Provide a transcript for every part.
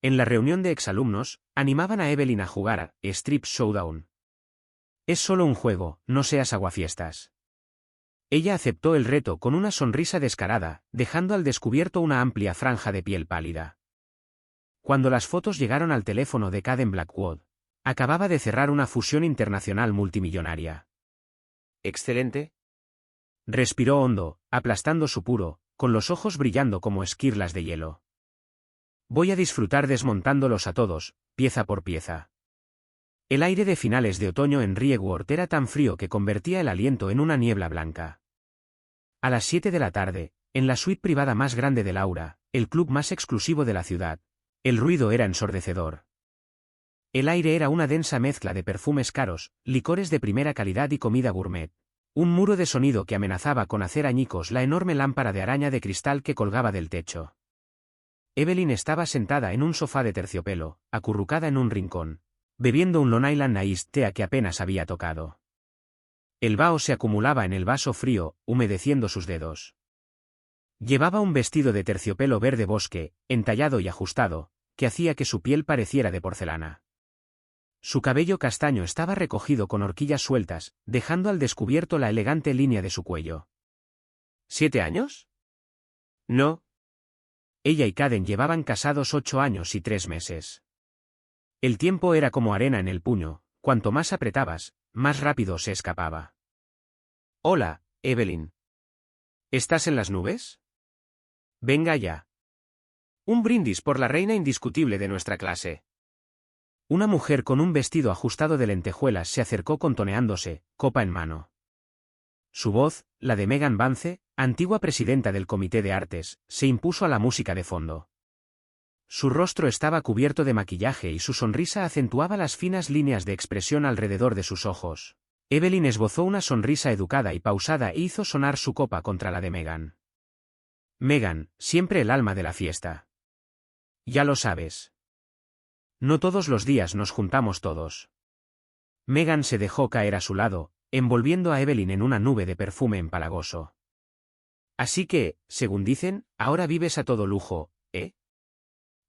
En la reunión de exalumnos, animaban a Evelyn a jugar a Strip Showdown. Es solo un juego, no seas aguafiestas. Ella aceptó el reto con una sonrisa descarada, dejando al descubierto una amplia franja de piel pálida. Cuando las fotos llegaron al teléfono de Caden Blackwood, acababa de cerrar una fusión internacional multimillonaria. Excelente. Respiró hondo, aplastando su puro, con los ojos brillando como esquirlas de hielo. Voy a disfrutar desmontándolos a todos, pieza por pieza. El aire de finales de otoño en Riegworth era tan frío que convertía el aliento en una niebla blanca. A las 7 de la tarde, en la suite privada más grande de Laura, el club más exclusivo de la ciudad, el ruido era ensordecedor. El aire era una densa mezcla de perfumes caros, licores de primera calidad y comida gourmet. Un muro de sonido que amenazaba con hacer añicos la enorme lámpara de araña de cristal que colgaba del techo. Evelyn estaba sentada en un sofá de terciopelo, acurrucada en un rincón, bebiendo un Long Island Iced Tea que apenas había tocado. El vaho se acumulaba en el vaso frío, humedeciendo sus dedos. Llevaba un vestido de terciopelo verde bosque, entallado y ajustado, que hacía que su piel pareciera de porcelana. Su cabello castaño estaba recogido con horquillas sueltas, dejando al descubierto la elegante línea de su cuello. ¿7 años? No. Ella y Caden llevaban casados 8 años y 3 meses. El tiempo era como arena en el puño, cuanto más apretabas, más rápido se escapaba. Hola, Evelyn. ¿Estás en las nubes? Venga ya. Un brindis por la reina indiscutible de nuestra clase. Una mujer con un vestido ajustado de lentejuelas se acercó contoneándose, copa en mano. Su voz, la de Megan Vance, antigua presidenta del Comité de Artes, se impuso a la música de fondo. Su rostro estaba cubierto de maquillaje y su sonrisa acentuaba las finas líneas de expresión alrededor de sus ojos. Evelyn esbozó una sonrisa educada y pausada e hizo sonar su copa contra la de Megan. Megan, siempre el alma de la fiesta. Ya lo sabes. No todos los días nos juntamos todos. Megan se dejó caer a su lado, envolviendo a Evelyn en una nube de perfume empalagoso. Así que, según dicen, ahora vives a todo lujo, ¿eh?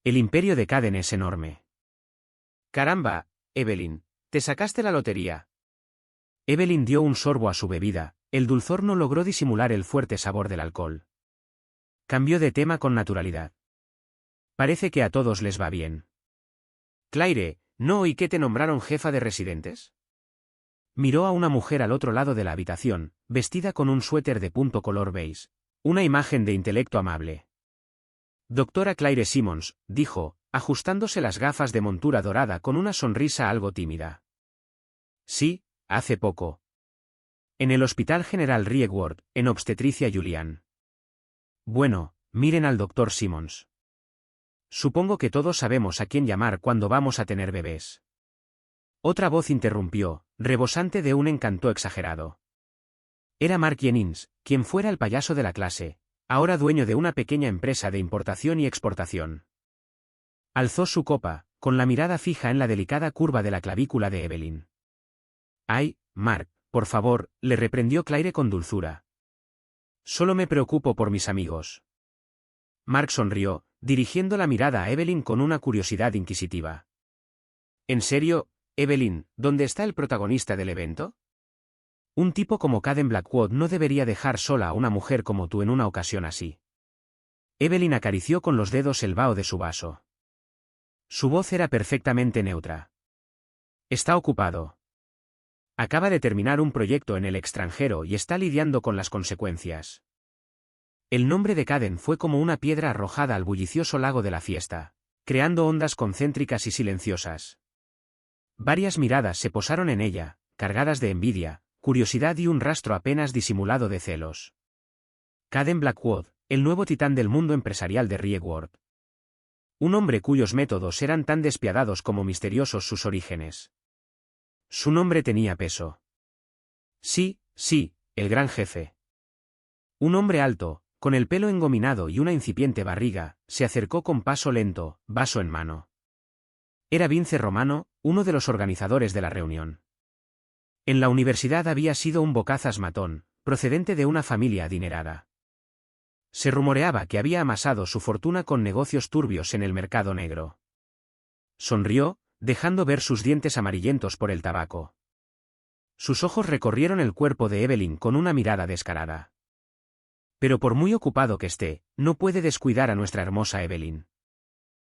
El imperio de Caden es enorme. Caramba, Evelyn, te sacaste la lotería. Evelyn dio un sorbo a su bebida, el dulzor no logró disimular el fuerte sabor del alcohol. Cambió de tema con naturalidad. Parece que a todos les va bien. Claire, ¿no oí que te nombraron jefa de residentes? Miró a una mujer al otro lado de la habitación, vestida con un suéter de punto color beige, una imagen de intelecto amable. Doctora Claire Simmons, dijo, ajustándose las gafas de montura dorada con una sonrisa algo tímida. Sí, hace poco. En el Hospital General Riegworth, en obstetricia Julian. Bueno, miren al doctor Simmons. Supongo que todos sabemos a quién llamar cuando vamos a tener bebés. Otra voz interrumpió, rebosante de un encanto exagerado. Era Mark Jennings, quien fuera el payaso de la clase, ahora dueño de una pequeña empresa de importación y exportación. Alzó su copa, con la mirada fija en la delicada curva de la clavícula de Evelyn. Ay, Mark, por favor, le reprendió Claire con dulzura. Solo me preocupo por mis amigos. Mark sonrió, dirigiendo la mirada a Evelyn con una curiosidad inquisitiva. ¿En serio, Evelyn, dónde está el protagonista del evento? Un tipo como Caden Blackwood no debería dejar sola a una mujer como tú en una ocasión así. Evelyn acarició con los dedos el vaho de su vaso. Su voz era perfectamente neutra. Está ocupado. Acaba de terminar un proyecto en el extranjero y está lidiando con las consecuencias. El nombre de Caden fue como una piedra arrojada al bullicioso lago de la fiesta, creando ondas concéntricas y silenciosas. Varias miradas se posaron en ella, cargadas de envidia, curiosidad y un rastro apenas disimulado de celos. Caden Blackwood, el nuevo titán del mundo empresarial de Riegworth. Un hombre cuyos métodos eran tan despiadados como misteriosos sus orígenes. Su nombre tenía peso. Sí, sí, el gran jefe. Un hombre alto, con el pelo engominado y una incipiente barriga, se acercó con paso lento, vaso en mano. Era Vince Romano, uno de los organizadores de la reunión. En la universidad había sido un bocazas matón, procedente de una familia adinerada. Se rumoreaba que había amasado su fortuna con negocios turbios en el mercado negro. sonrió, dejando ver sus dientes amarillentos por el tabaco. Sus ojos recorrieron el cuerpo de Evelyn con una mirada descarada. Pero por muy ocupado que esté, no puede descuidar a nuestra hermosa Evelyn.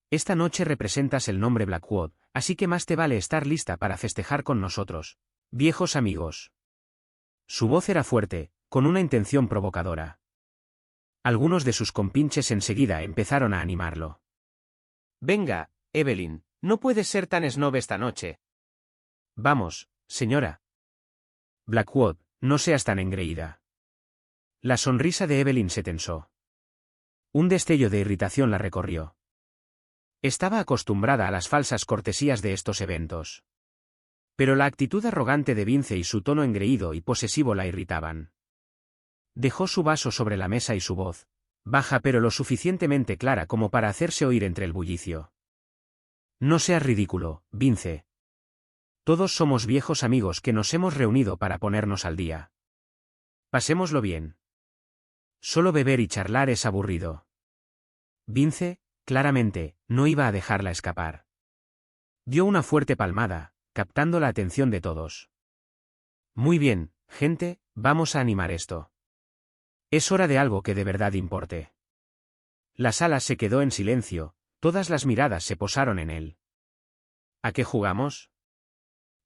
Esta noche representas el nombre Blackwood, así que más te vale estar lista para festejar con nosotros, viejos amigos. Su voz era fuerte, con una intención provocadora. Algunos de sus compinches enseguida empezaron a animarlo. Venga, Evelyn, no puedes ser tan snob esta noche. Vamos, señora. Blackwood, no seas tan engreída. La sonrisa de Evelyn se tensó. Un destello de irritación la recorrió. Estaba acostumbrada a las falsas cortesías de estos eventos. Pero la actitud arrogante de Vince y su tono engreído y posesivo la irritaban. Dejó su vaso sobre la mesa y su voz, baja pero lo suficientemente clara como para hacerse oír entre el bullicio. No seas ridículo, Vince. Todos somos viejos amigos que nos hemos reunido para ponernos al día. Pasémoslo bien. Solo beber y charlar es aburrido. Vince, claramente, no iba a dejarla escapar. Dio una fuerte palmada, captando la atención de todos. Muy bien, gente, vamos a animar esto. Es hora de algo que de verdad importe. La sala se quedó en silencio, todas las miradas se posaron en él. ¿A qué jugamos?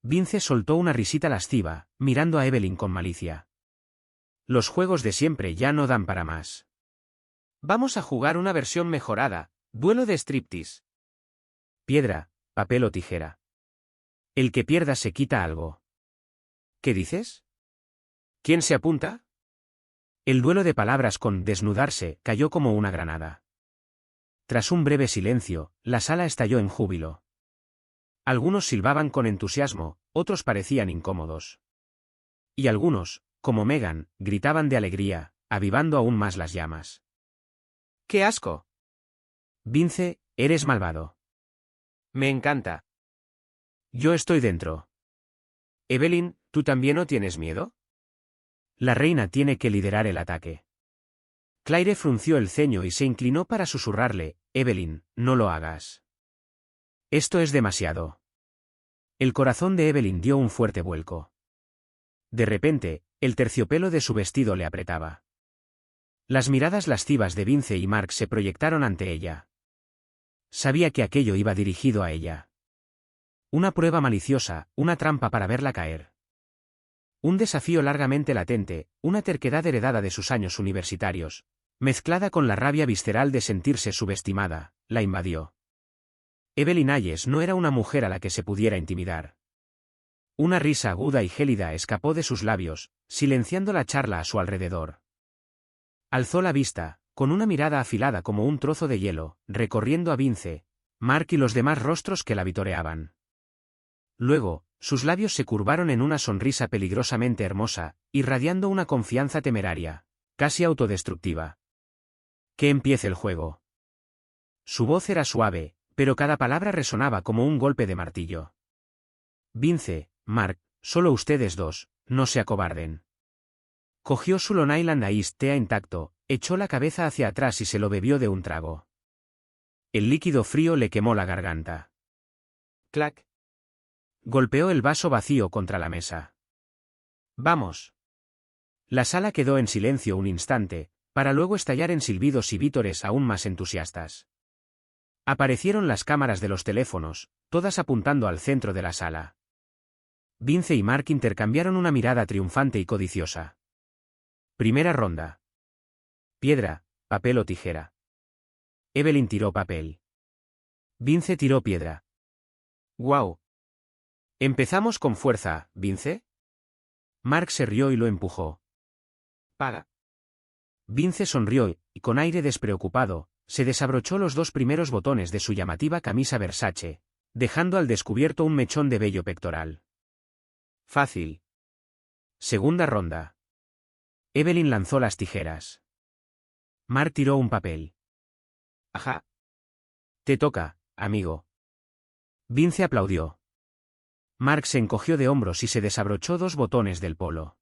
Vince soltó una risita lasciva, mirando a Evelyn con malicia. Los juegos de siempre ya no dan para más. Vamos a jugar una versión mejorada, duelo de striptease. Piedra, papel o tijera. El que pierda se quita algo. ¿Qué dices? ¿Quién se apunta? El duelo de palabras con desnudarse cayó como una granada. Tras un breve silencio, la sala estalló en júbilo. Algunos silbaban con entusiasmo, otros parecían incómodos. Y algunos, como Megan, gritaban de alegría, avivando aún más las llamas. ¡Qué asco! Vince, eres malvado. Me encanta. Yo estoy dentro. Evelyn, ¿tú también no tienes miedo? La reina tiene que liderar el ataque. Claire frunció el ceño y se inclinó para susurrarle, Evelyn, no lo hagas. Esto es demasiado. El corazón de Evelyn dio un fuerte vuelco. De repente, el terciopelo de su vestido le apretaba. Las miradas lascivas de Vince y Mark se proyectaron ante ella. Sabía que aquello iba dirigido a ella. Una prueba maliciosa, una trampa para verla caer. Un desafío largamente latente, una terquedad heredada de sus años universitarios, mezclada con la rabia visceral de sentirse subestimada, la invadió. Evelyn Hayes no era una mujer a la que se pudiera intimidar. Una risa aguda y gélida escapó de sus labios, silenciando la charla a su alrededor. Alzó la vista, con una mirada afilada como un trozo de hielo, recorriendo a Vince, Mark y los demás rostros que la vitoreaban. Luego, sus labios se curvaron en una sonrisa peligrosamente hermosa, irradiando una confianza temeraria, casi autodestructiva. Que empiece el juego. Su voz era suave, pero cada palabra resonaba como un golpe de martillo. Vince, Mark, solo ustedes dos, no se acobarden. Cogió su Long Island Iced Tea intacto, echó la cabeza hacia atrás y se lo bebió de un trago. El líquido frío le quemó la garganta. Clac. Golpeó el vaso vacío contra la mesa. Vamos. La sala quedó en silencio un instante, para luego estallar en silbidos y vítores aún más entusiastas. Aparecieron las cámaras de los teléfonos, todas apuntando al centro de la sala. Vince y Mark intercambiaron una mirada triunfante y codiciosa. Primera ronda. Piedra, papel o tijera. Evelyn tiró papel. Vince tiró piedra. ¡Guau! Empezamos con fuerza, Vince. Mark se rió y lo empujó. Paga. Vince sonrió y, con aire despreocupado, se desabrochó los dos primeros botones de su llamativa camisa Versace, dejando al descubierto un mechón de vello pectoral. Fácil. Segunda ronda. Evelyn lanzó las tijeras. Mark tiró un papel. Ajá. Te toca, amigo. Vince aplaudió. Mark se encogió de hombros y se desabrochó dos botones del polo.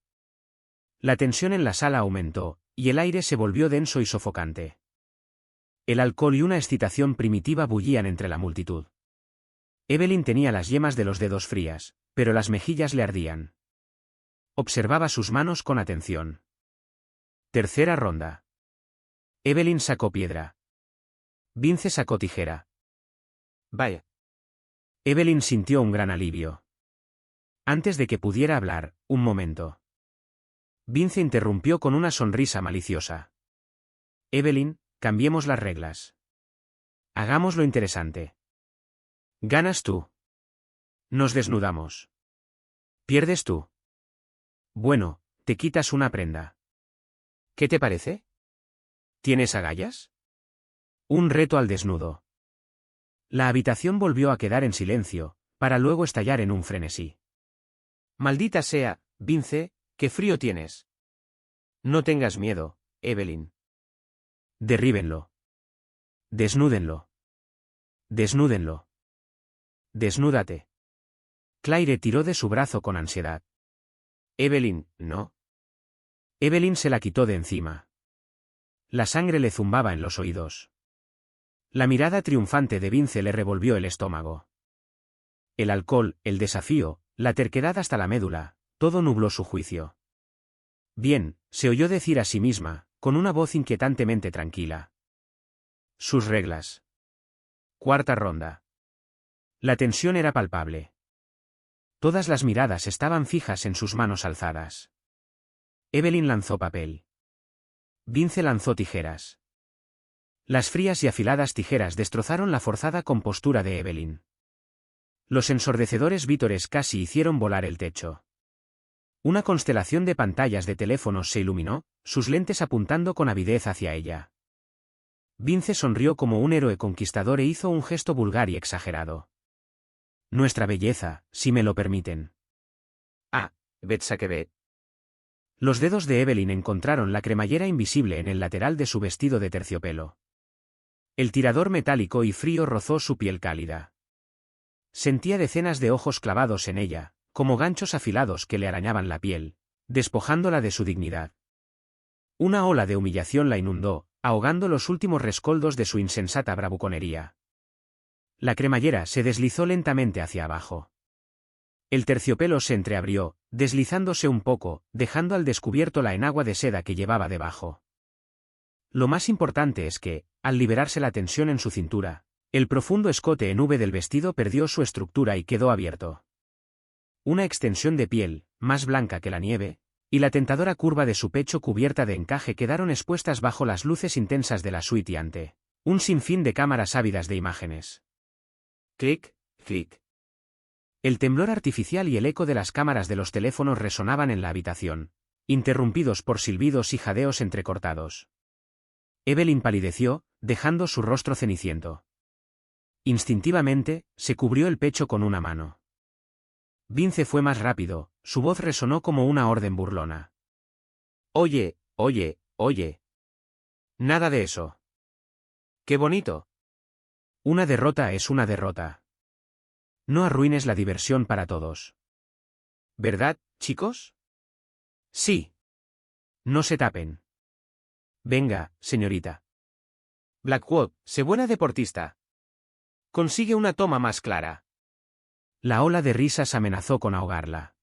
La tensión en la sala aumentó, y el aire se volvió denso y sofocante. El alcohol y una excitación primitiva bullían entre la multitud. Evelyn tenía las yemas de los dedos frías, pero las mejillas le ardían. Observaba sus manos con atención. Tercera ronda. Evelyn sacó piedra. Vince sacó tijera. Vaya. Evelyn sintió un gran alivio. Antes de que pudiera hablar, un momento. Vince interrumpió con una sonrisa maliciosa. Evelyn, cambiemos las reglas. Hagámoslo interesante. Ganas tú. Nos desnudamos. Pierdes tú. Bueno, te quitas una prenda. ¿Qué te parece? ¿Tienes agallas? Un reto al desnudo. La habitación volvió a quedar en silencio, para luego estallar en un frenesí. Maldita sea, Vince, qué frío tienes. No tengas miedo, Evelyn. Derríbenlo. Desnúdenlo. Desnúdenlo. Desnúdate. Claire tiró de su brazo con ansiedad. Evelyn, no. Evelyn se la quitó de encima. La sangre le zumbaba en los oídos. La mirada triunfante de Vince le revolvió el estómago. El alcohol, el desafío, la terquedad hasta la médula, todo nubló su juicio. Bien, se oyó decir a sí misma, con una voz inquietantemente tranquila. Sus reglas. Cuarta ronda. La tensión era palpable. Todas las miradas estaban fijas en sus manos alzadas. Evelyn lanzó papel. Vince lanzó tijeras. Las frías y afiladas tijeras destrozaron la forzada compostura de Evelyn. Los ensordecedores vítores casi hicieron volar el techo. Una constelación de pantallas de teléfonos se iluminó, sus lentes apuntando con avidez hacia ella. Vince sonrió como un héroe conquistador e hizo un gesto vulgar y exagerado. Nuestra belleza, si me lo permiten. Ah, Betsa que ve. Los dedos de Evelyn encontraron la cremallera invisible en el lateral de su vestido de terciopelo. El tirador metálico y frío rozó su piel cálida. Sentía decenas de ojos clavados en ella, como ganchos afilados que le arañaban la piel, despojándola de su dignidad. Una ola de humillación la inundó, ahogando los últimos rescoldos de su insensata bravuconería. La cremallera se deslizó lentamente hacia abajo. El terciopelo se entreabrió, deslizándose un poco, dejando al descubierto la enagua de seda que llevaba debajo. Lo más importante es que, al liberarse la tensión en su cintura, el profundo escote en V del vestido perdió su estructura y quedó abierto. Una extensión de piel, más blanca que la nieve, y la tentadora curva de su pecho cubierta de encaje quedaron expuestas bajo las luces intensas de la suite y ante un sinfín de cámaras ávidas de imágenes. Clic, clic. El temblor artificial y el eco de las cámaras de los teléfonos resonaban en la habitación, interrumpidos por silbidos y jadeos entrecortados. Evelyn palideció, dejando su rostro ceniciento. Instintivamente, se cubrió el pecho con una mano. Vince fue más rápido, su voz resonó como una orden burlona. Oye, oye, oye. Nada de eso. ¡Qué bonito! Una derrota es una derrota. No arruines la diversión para todos. ¿Verdad, chicos? Sí. No se tapen. Venga, señorita. Blackwood, sé buena deportista. Consigue una toma más clara. La ola de risas amenazó con ahogarla.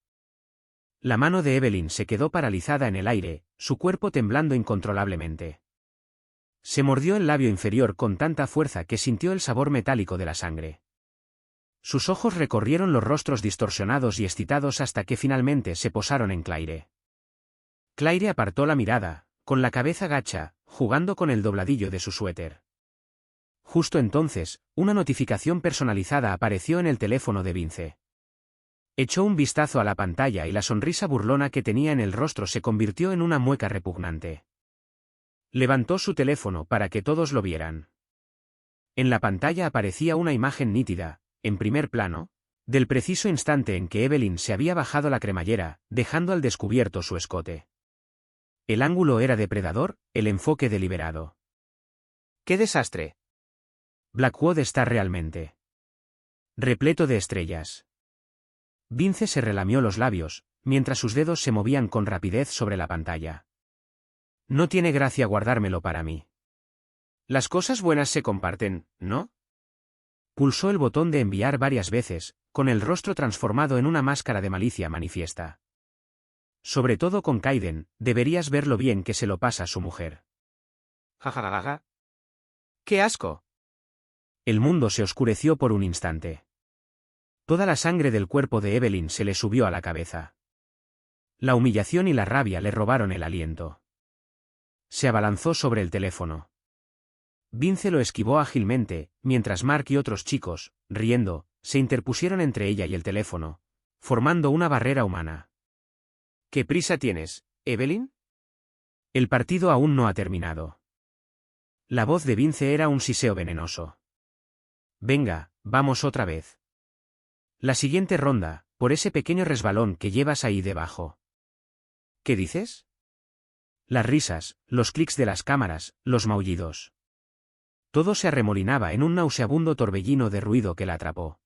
La mano de Evelyn se quedó paralizada en el aire, su cuerpo temblando incontrolablemente. Se mordió el labio inferior con tanta fuerza que sintió el sabor metálico de la sangre. Sus ojos recorrieron los rostros distorsionados y excitados hasta que finalmente se posaron en Claire. Claire apartó la mirada, con la cabeza gacha, jugando con el dobladillo de su suéter. Justo entonces, una notificación personalizada apareció en el teléfono de Vince. Echó un vistazo a la pantalla y la sonrisa burlona que tenía en el rostro se convirtió en una mueca repugnante. Levantó su teléfono para que todos lo vieran. En la pantalla aparecía una imagen nítida, en primer plano, del preciso instante en que Evelyn se había bajado la cremallera, dejando al descubierto su escote. El ángulo era depredador, el enfoque deliberado. ¡Qué desastre! Blackwood está realmente repleto de estrellas. Vince se relamió los labios, mientras sus dedos se movían con rapidez sobre la pantalla. No tiene gracia guardármelo para mí. Las cosas buenas se comparten, ¿no? Pulsó el botón de enviar varias veces, con el rostro transformado en una máscara de malicia manifiesta. Sobre todo con Kaiden, deberías ver lo bien que se lo pasa a su mujer. Jajajaja. ¡Qué asco! El mundo se oscureció por un instante. Toda la sangre del cuerpo de Evelyn se le subió a la cabeza. La humillación y la rabia le robaron el aliento. Se abalanzó sobre el teléfono. Vince lo esquivó ágilmente, mientras Mark y otros chicos, riendo, se interpusieron entre ella y el teléfono, formando una barrera humana. ¿Qué prisa tienes, Evelyn? El partido aún no ha terminado. La voz de Vince era un siseo venenoso. Venga, vamos otra vez. La siguiente ronda, por ese pequeño resbalón que llevas ahí debajo. ¿Qué dices? Las risas, los clics de las cámaras, los maullidos. Todo se arremolinaba en un nauseabundo torbellino de ruido que la atrapó.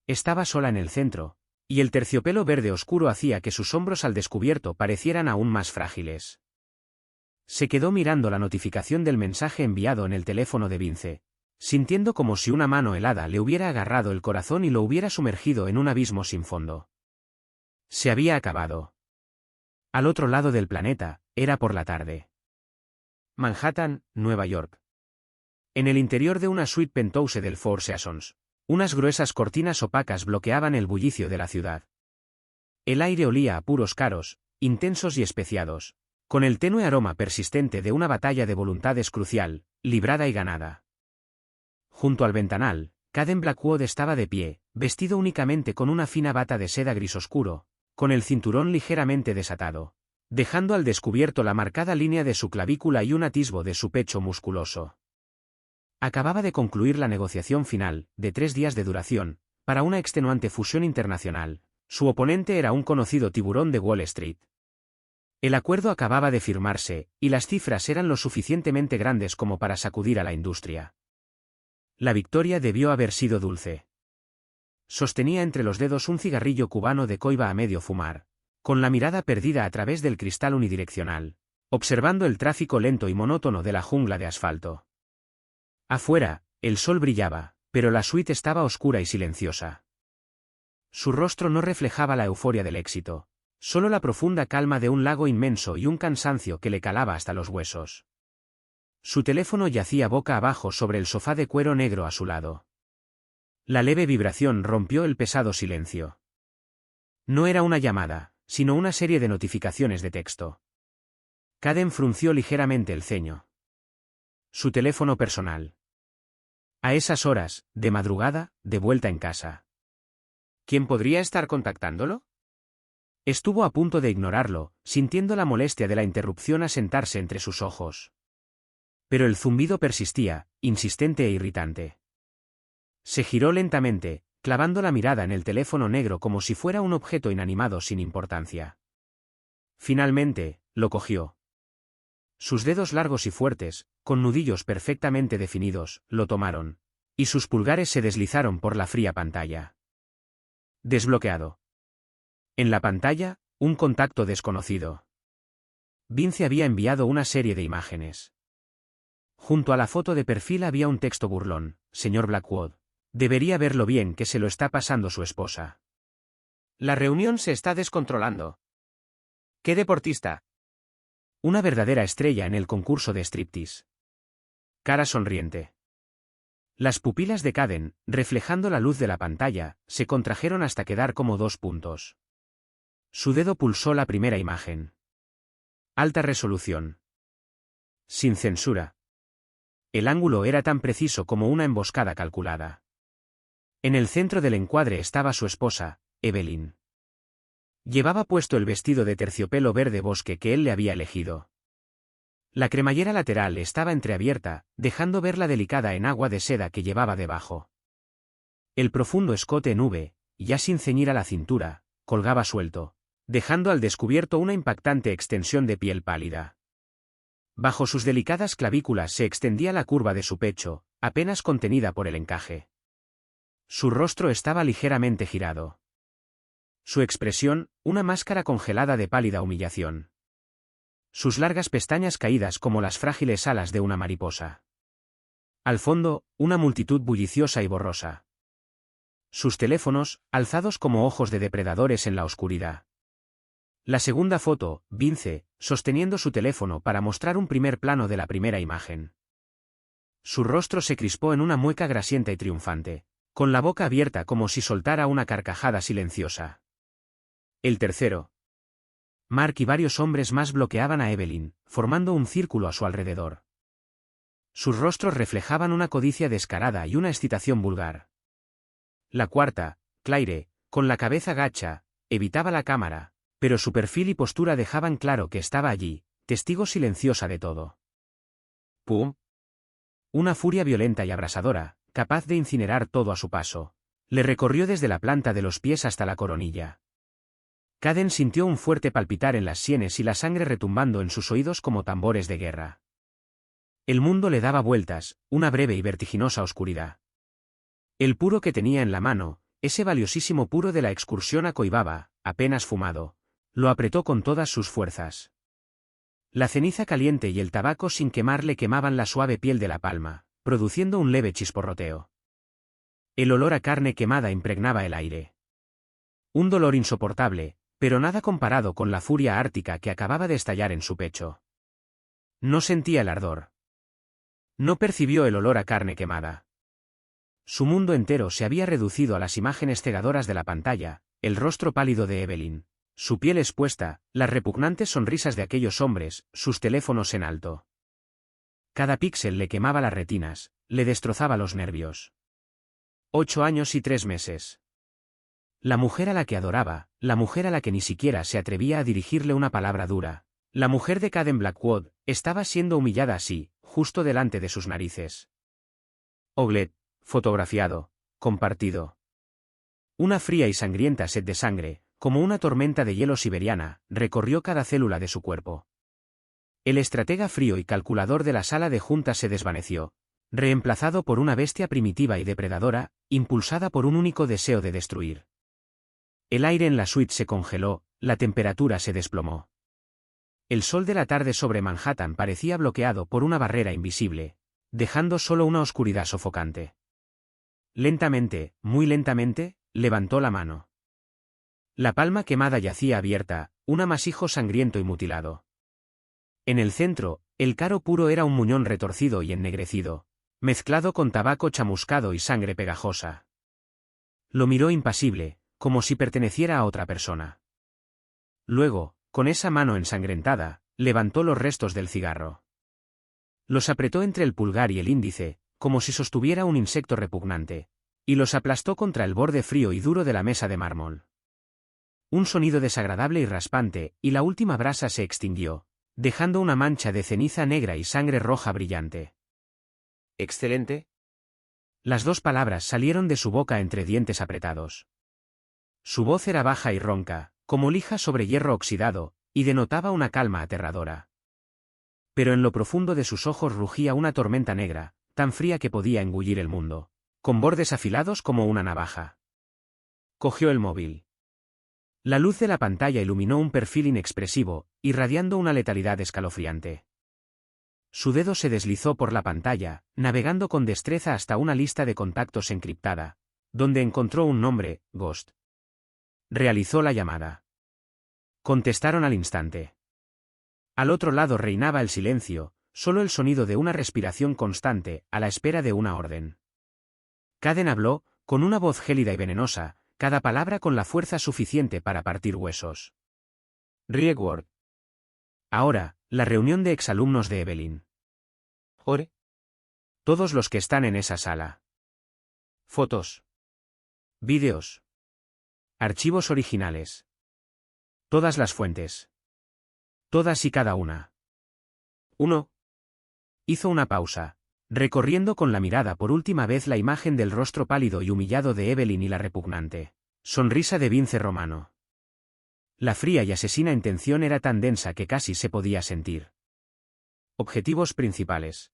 Estaba sola en el centro, y el terciopelo verde oscuro hacía que sus hombros al descubierto parecieran aún más frágiles. Se quedó mirando la notificación del mensaje enviado en el teléfono de Vince, sintiendo como si una mano helada le hubiera agarrado el corazón y lo hubiera sumergido en un abismo sin fondo. Se había acabado. Al otro lado del planeta, era por la tarde. Manhattan, Nueva York. En el interior de una suite penthouse del Four Seasons, unas gruesas cortinas opacas bloqueaban el bullicio de la ciudad. El aire olía a puros caros, intensos y especiados, con el tenue aroma persistente de una batalla de voluntades crucial, librada y ganada. Junto al ventanal, Caden Blackwood estaba de pie, vestido únicamente con una fina bata de seda gris oscuro, con el cinturón ligeramente desatado, dejando al descubierto la marcada línea de su clavícula y un atisbo de su pecho musculoso. Acababa de concluir la negociación final, de 3 días de duración, para una extenuante fusión internacional. Su oponente era un conocido tiburón de Wall Street. El acuerdo acababa de firmarse, y las cifras eran lo suficientemente grandes como para sacudir a la industria. La victoria debió haber sido dulce. Sostenía entre los dedos un cigarrillo cubano de coiba a medio fumar, con la mirada perdida a través del cristal unidireccional, observando el tráfico lento y monótono de la jungla de asfalto. Afuera, el sol brillaba, pero la suite estaba oscura y silenciosa. Su rostro no reflejaba la euforia del éxito, solo la profunda calma de un lago inmenso y un cansancio que le calaba hasta los huesos. Su teléfono yacía boca abajo sobre el sofá de cuero negro a su lado. La leve vibración rompió el pesado silencio. No era una llamada, sino una serie de notificaciones de texto. Caden frunció ligeramente el ceño. Su teléfono personal. A esas horas, de madrugada, de vuelta en casa. ¿Quién podría estar contactándolo? Estuvo a punto de ignorarlo, sintiendo la molestia de la interrupción asentarse entre sus ojos. Pero el zumbido persistía, insistente e irritante. Se giró lentamente, clavando la mirada en el teléfono negro como si fuera un objeto inanimado sin importancia. Finalmente, lo cogió. Sus dedos largos y fuertes, con nudillos perfectamente definidos, lo tomaron, y sus pulgares se deslizaron por la fría pantalla. Desbloqueado. En la pantalla, un contacto desconocido. Vince había enviado una serie de imágenes. Junto a la foto de perfil había un texto burlón: señor Blackwood, debería ver lo bien que se lo está pasando su esposa. La reunión se está descontrolando. ¿Qué deportista? Una verdadera estrella en el concurso de striptease. Cara sonriente. Las pupilas de Caden, reflejando la luz de la pantalla, se contrajeron hasta quedar como 2 puntos. Su dedo pulsó la primera imagen. Alta resolución. Sin censura. El ángulo era tan preciso como una emboscada calculada. En el centro del encuadre estaba su esposa, Evelyn. Llevaba puesto el vestido de terciopelo verde bosque que él le había elegido. La cremallera lateral estaba entreabierta, dejando ver la delicada enagua de seda que llevaba debajo. El profundo escote en V, ya sin ceñir a la cintura, colgaba suelto, dejando al descubierto una impactante extensión de piel pálida. Bajo sus delicadas clavículas se extendía la curva de su pecho, apenas contenida por el encaje. Su rostro estaba ligeramente girado. Su expresión, una máscara congelada de pálida humillación. Sus largas pestañas caídas como las frágiles alas de una mariposa. Al fondo, una multitud bulliciosa y borrosa. Sus teléfonos, alzados como ojos de depredadores en la oscuridad. La segunda foto, Vince, sosteniendo su teléfono para mostrar un primer plano de la primera imagen. Su rostro se crispó en una mueca grasienta y triunfante, con la boca abierta como si soltara una carcajada silenciosa. El tercero. Mark y varios hombres más bloqueaban a Evelyn, formando un círculo a su alrededor. Sus rostros reflejaban una codicia descarada y una excitación vulgar. La cuarta, Claire, con la cabeza gacha, evitaba la cámara, pero su perfil y postura dejaban claro que estaba allí, testigo silenciosa de todo. ¡Pum! Una furia violenta y abrasadora, capaz de incinerar todo a su paso, le recorrió desde la planta de los pies hasta la coronilla. Caden sintió un fuerte palpitar en las sienes y la sangre retumbando en sus oídos como tambores de guerra. El mundo le daba vueltas, una breve y vertiginosa oscuridad. El puro que tenía en la mano, ese valiosísimo puro de la excursión a Coibaba, apenas fumado, lo apretó con todas sus fuerzas. La ceniza caliente y el tabaco sin quemar le quemaban la suave piel de la palma, produciendo un leve chisporroteo. El olor a carne quemada impregnaba el aire. Un dolor insoportable, pero nada comparado con la furia ártica que acababa de estallar en su pecho. No sentía el ardor. No percibió el olor a carne quemada. Su mundo entero se había reducido a las imágenes cegadoras de la pantalla, el rostro pálido de Evelyn, su piel expuesta, las repugnantes sonrisas de aquellos hombres, sus teléfonos en alto. Cada píxel le quemaba las retinas, le destrozaba los nervios. 8 años y 3 meses. La mujer a la que adoraba, la mujer a la que ni siquiera se atrevía a dirigirle una palabra dura, la mujer de Caden Blackwood, estaba siendo humillada así, justo delante de sus narices. Oglet, fotografiado, compartido. Una fría y sangrienta sed de sangre, como una tormenta de hielo siberiana, recorrió cada célula de su cuerpo. El estratega frío y calculador de la sala de juntas se desvaneció, reemplazado por una bestia primitiva y depredadora, impulsada por un único deseo de destruir. El aire en la suite se congeló, la temperatura se desplomó. El sol de la tarde sobre Manhattan parecía bloqueado por una barrera invisible, dejando solo una oscuridad sofocante. Lentamente, muy lentamente, levantó la mano. La palma quemada yacía abierta, un amasijo sangriento y mutilado. En el centro, el caro puro era un muñón retorcido y ennegrecido, mezclado con tabaco chamuscado y sangre pegajosa. Lo miró impasible, como si perteneciera a otra persona. Luego, con esa mano ensangrentada, levantó los restos del cigarro. Los apretó entre el pulgar y el índice, como si sostuviera un insecto repugnante, y los aplastó contra el borde frío y duro de la mesa de mármol. Un sonido desagradable y raspante, y la última brasa se extinguió, dejando una mancha de ceniza negra y sangre roja brillante. ¿Excelente? Las dos palabras salieron de su boca entre dientes apretados. Su voz era baja y ronca, como lija sobre hierro oxidado, y denotaba una calma aterradora. Pero en lo profundo de sus ojos rugía una tormenta negra, tan fría que podía engullir el mundo, con bordes afilados como una navaja. Cogió el móvil. La luz de la pantalla iluminó un perfil inexpresivo, irradiando una letalidad escalofriante. Su dedo se deslizó por la pantalla, navegando con destreza hasta una lista de contactos encriptada, donde encontró un nombre, Ghost. Realizó la llamada. Contestaron al instante. Al otro lado reinaba el silencio, solo el sonido de una respiración constante, a la espera de una orden. Caden habló, con una voz gélida y venenosa, cada palabra con la fuerza suficiente para partir huesos. Riegward. Ahora, la reunión de exalumnos de Evelyn. ¿Ore? Todos los que están en esa sala. Fotos. Vídeos. Archivos originales. Todas las fuentes. Todas y cada una. 1. Hizo una pausa, recorriendo con la mirada por última vez la imagen del rostro pálido y humillado de Evelyn y la repugnante sonrisa de Vince Romano. La fría y asesina intención era tan densa que casi se podía sentir. Objetivos principales.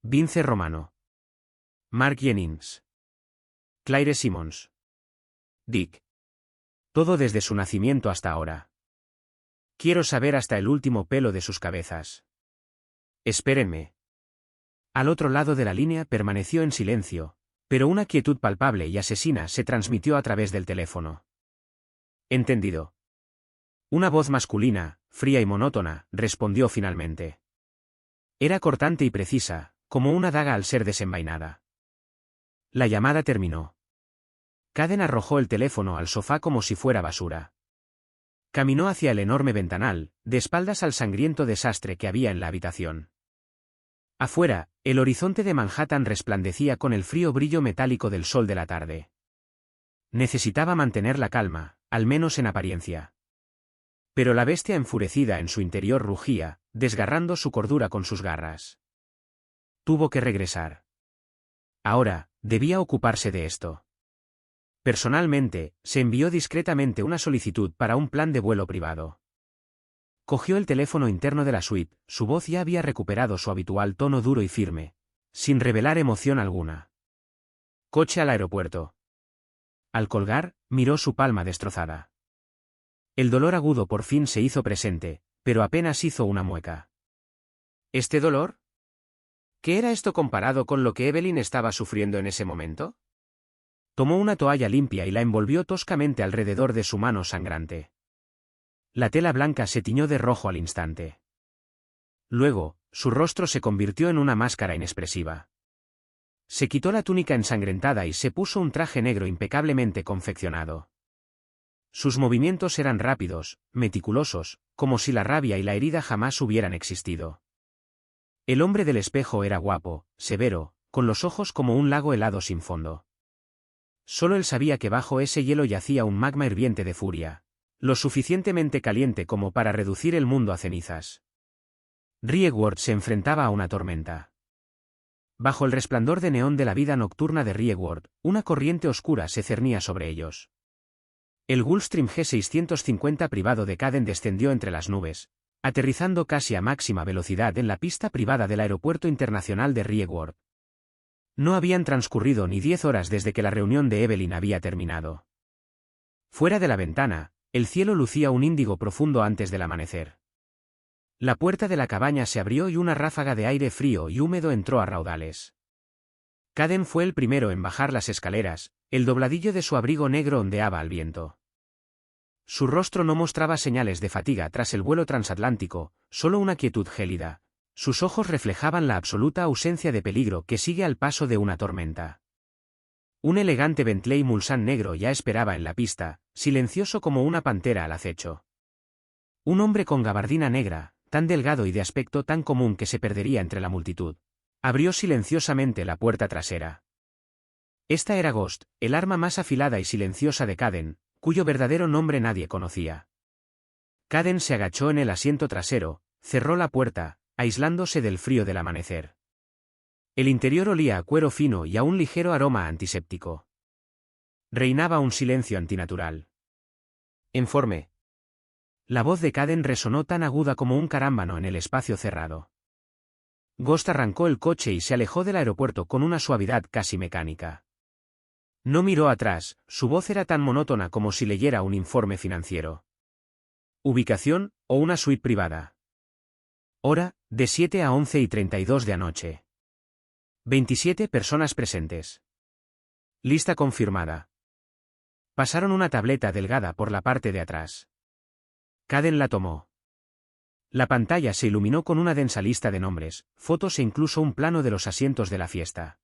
Vince Romano. Mark Jennings. Claire Simmons. Dick. Todo desde su nacimiento hasta ahora. Quiero saber hasta el último pelo de sus cabezas. Espérenme. Al otro lado de la línea permaneció en silencio, pero una quietud palpable y asesina se transmitió a través del teléfono. «Entendido». Una voz masculina, fría y monótona, respondió finalmente. Era cortante y precisa, como una daga al ser desenvainada. La llamada terminó. Caden arrojó el teléfono al sofá como si fuera basura. Caminó hacia el enorme ventanal, de espaldas al sangriento desastre que había en la habitación. Afuera, el horizonte de Manhattan resplandecía con el frío brillo metálico del sol de la tarde. Necesitaba mantener la calma, al menos en apariencia. Pero la bestia enfurecida en su interior rugía, desgarrando su cordura con sus garras. Tuvo que regresar. Ahora, debía ocuparse de esto. Personalmente, se envió discretamente una solicitud para un plan de vuelo privado. Cogió el teléfono interno de la suite, su voz ya había recuperado su habitual tono duro y firme, sin revelar emoción alguna. Coche al aeropuerto. Al colgar, miró su palma destrozada. El dolor agudo por fin se hizo presente, pero apenas hizo una mueca. ¿Este dolor? ¿Qué era esto comparado con lo que Evelyn estaba sufriendo en ese momento? Tomó una toalla limpia y la envolvió toscamente alrededor de su mano sangrante. La tela blanca se tiñó de rojo al instante. Luego, su rostro se convirtió en una máscara inexpresiva. Se quitó la túnica ensangrentada y se puso un traje negro impecablemente confeccionado. Sus movimientos eran rápidos, meticulosos, como si la rabia y la herida jamás hubieran existido. El hombre del espejo era guapo, severo, con los ojos como un lago helado sin fondo. Solo él sabía que bajo ese hielo yacía un magma hirviente de furia, lo suficientemente caliente como para reducir el mundo a cenizas. Riegward se enfrentaba a una tormenta. Bajo el resplandor de neón de la vida nocturna de Riegward, una corriente oscura se cernía sobre ellos. El Gulfstream G650 privado de Caden descendió entre las nubes, aterrizando casi a máxima velocidad en la pista privada del Aeropuerto Internacional de Riegward. No habían transcurrido ni 10 horas desde que la reunión de Evelyn había terminado. Fuera de la ventana, el cielo lucía un índigo profundo antes del amanecer. La puerta de la cabaña se abrió y una ráfaga de aire frío y húmedo entró a raudales. Caden fue el primero en bajar las escaleras, el dobladillo de su abrigo negro ondeaba al viento. Su rostro no mostraba señales de fatiga tras el vuelo transatlántico, solo una quietud gélida. Sus ojos reflejaban la absoluta ausencia de peligro que sigue al paso de una tormenta. Un elegante Bentley Mulsanne negro ya esperaba en la pista, silencioso como una pantera al acecho. Un hombre con gabardina negra, tan delgado y de aspecto tan común que se perdería entre la multitud, abrió silenciosamente la puerta trasera. Esta era Ghost, el arma más afilada y silenciosa de Caden, cuyo verdadero nombre nadie conocía. Caden se agachó en el asiento trasero, cerró la puerta, aislándose del frío del amanecer. El interior olía a cuero fino y a un ligero aroma antiséptico. Reinaba un silencio antinatural. «Informe». La voz de Caden resonó tan aguda como un carámbano en el espacio cerrado. Ghost arrancó el coche y se alejó del aeropuerto con una suavidad casi mecánica. No miró atrás, su voz era tan monótona como si leyera un informe financiero. Ubicación, o una suite privada. Hora, de 7 a 11:32 de anoche. 27 personas presentes. Lista confirmada. Pasaron una tableta delgada por la parte de atrás. Caden la tomó. La pantalla se iluminó con una densa lista de nombres, fotos e incluso un plano de los asientos de la fiesta.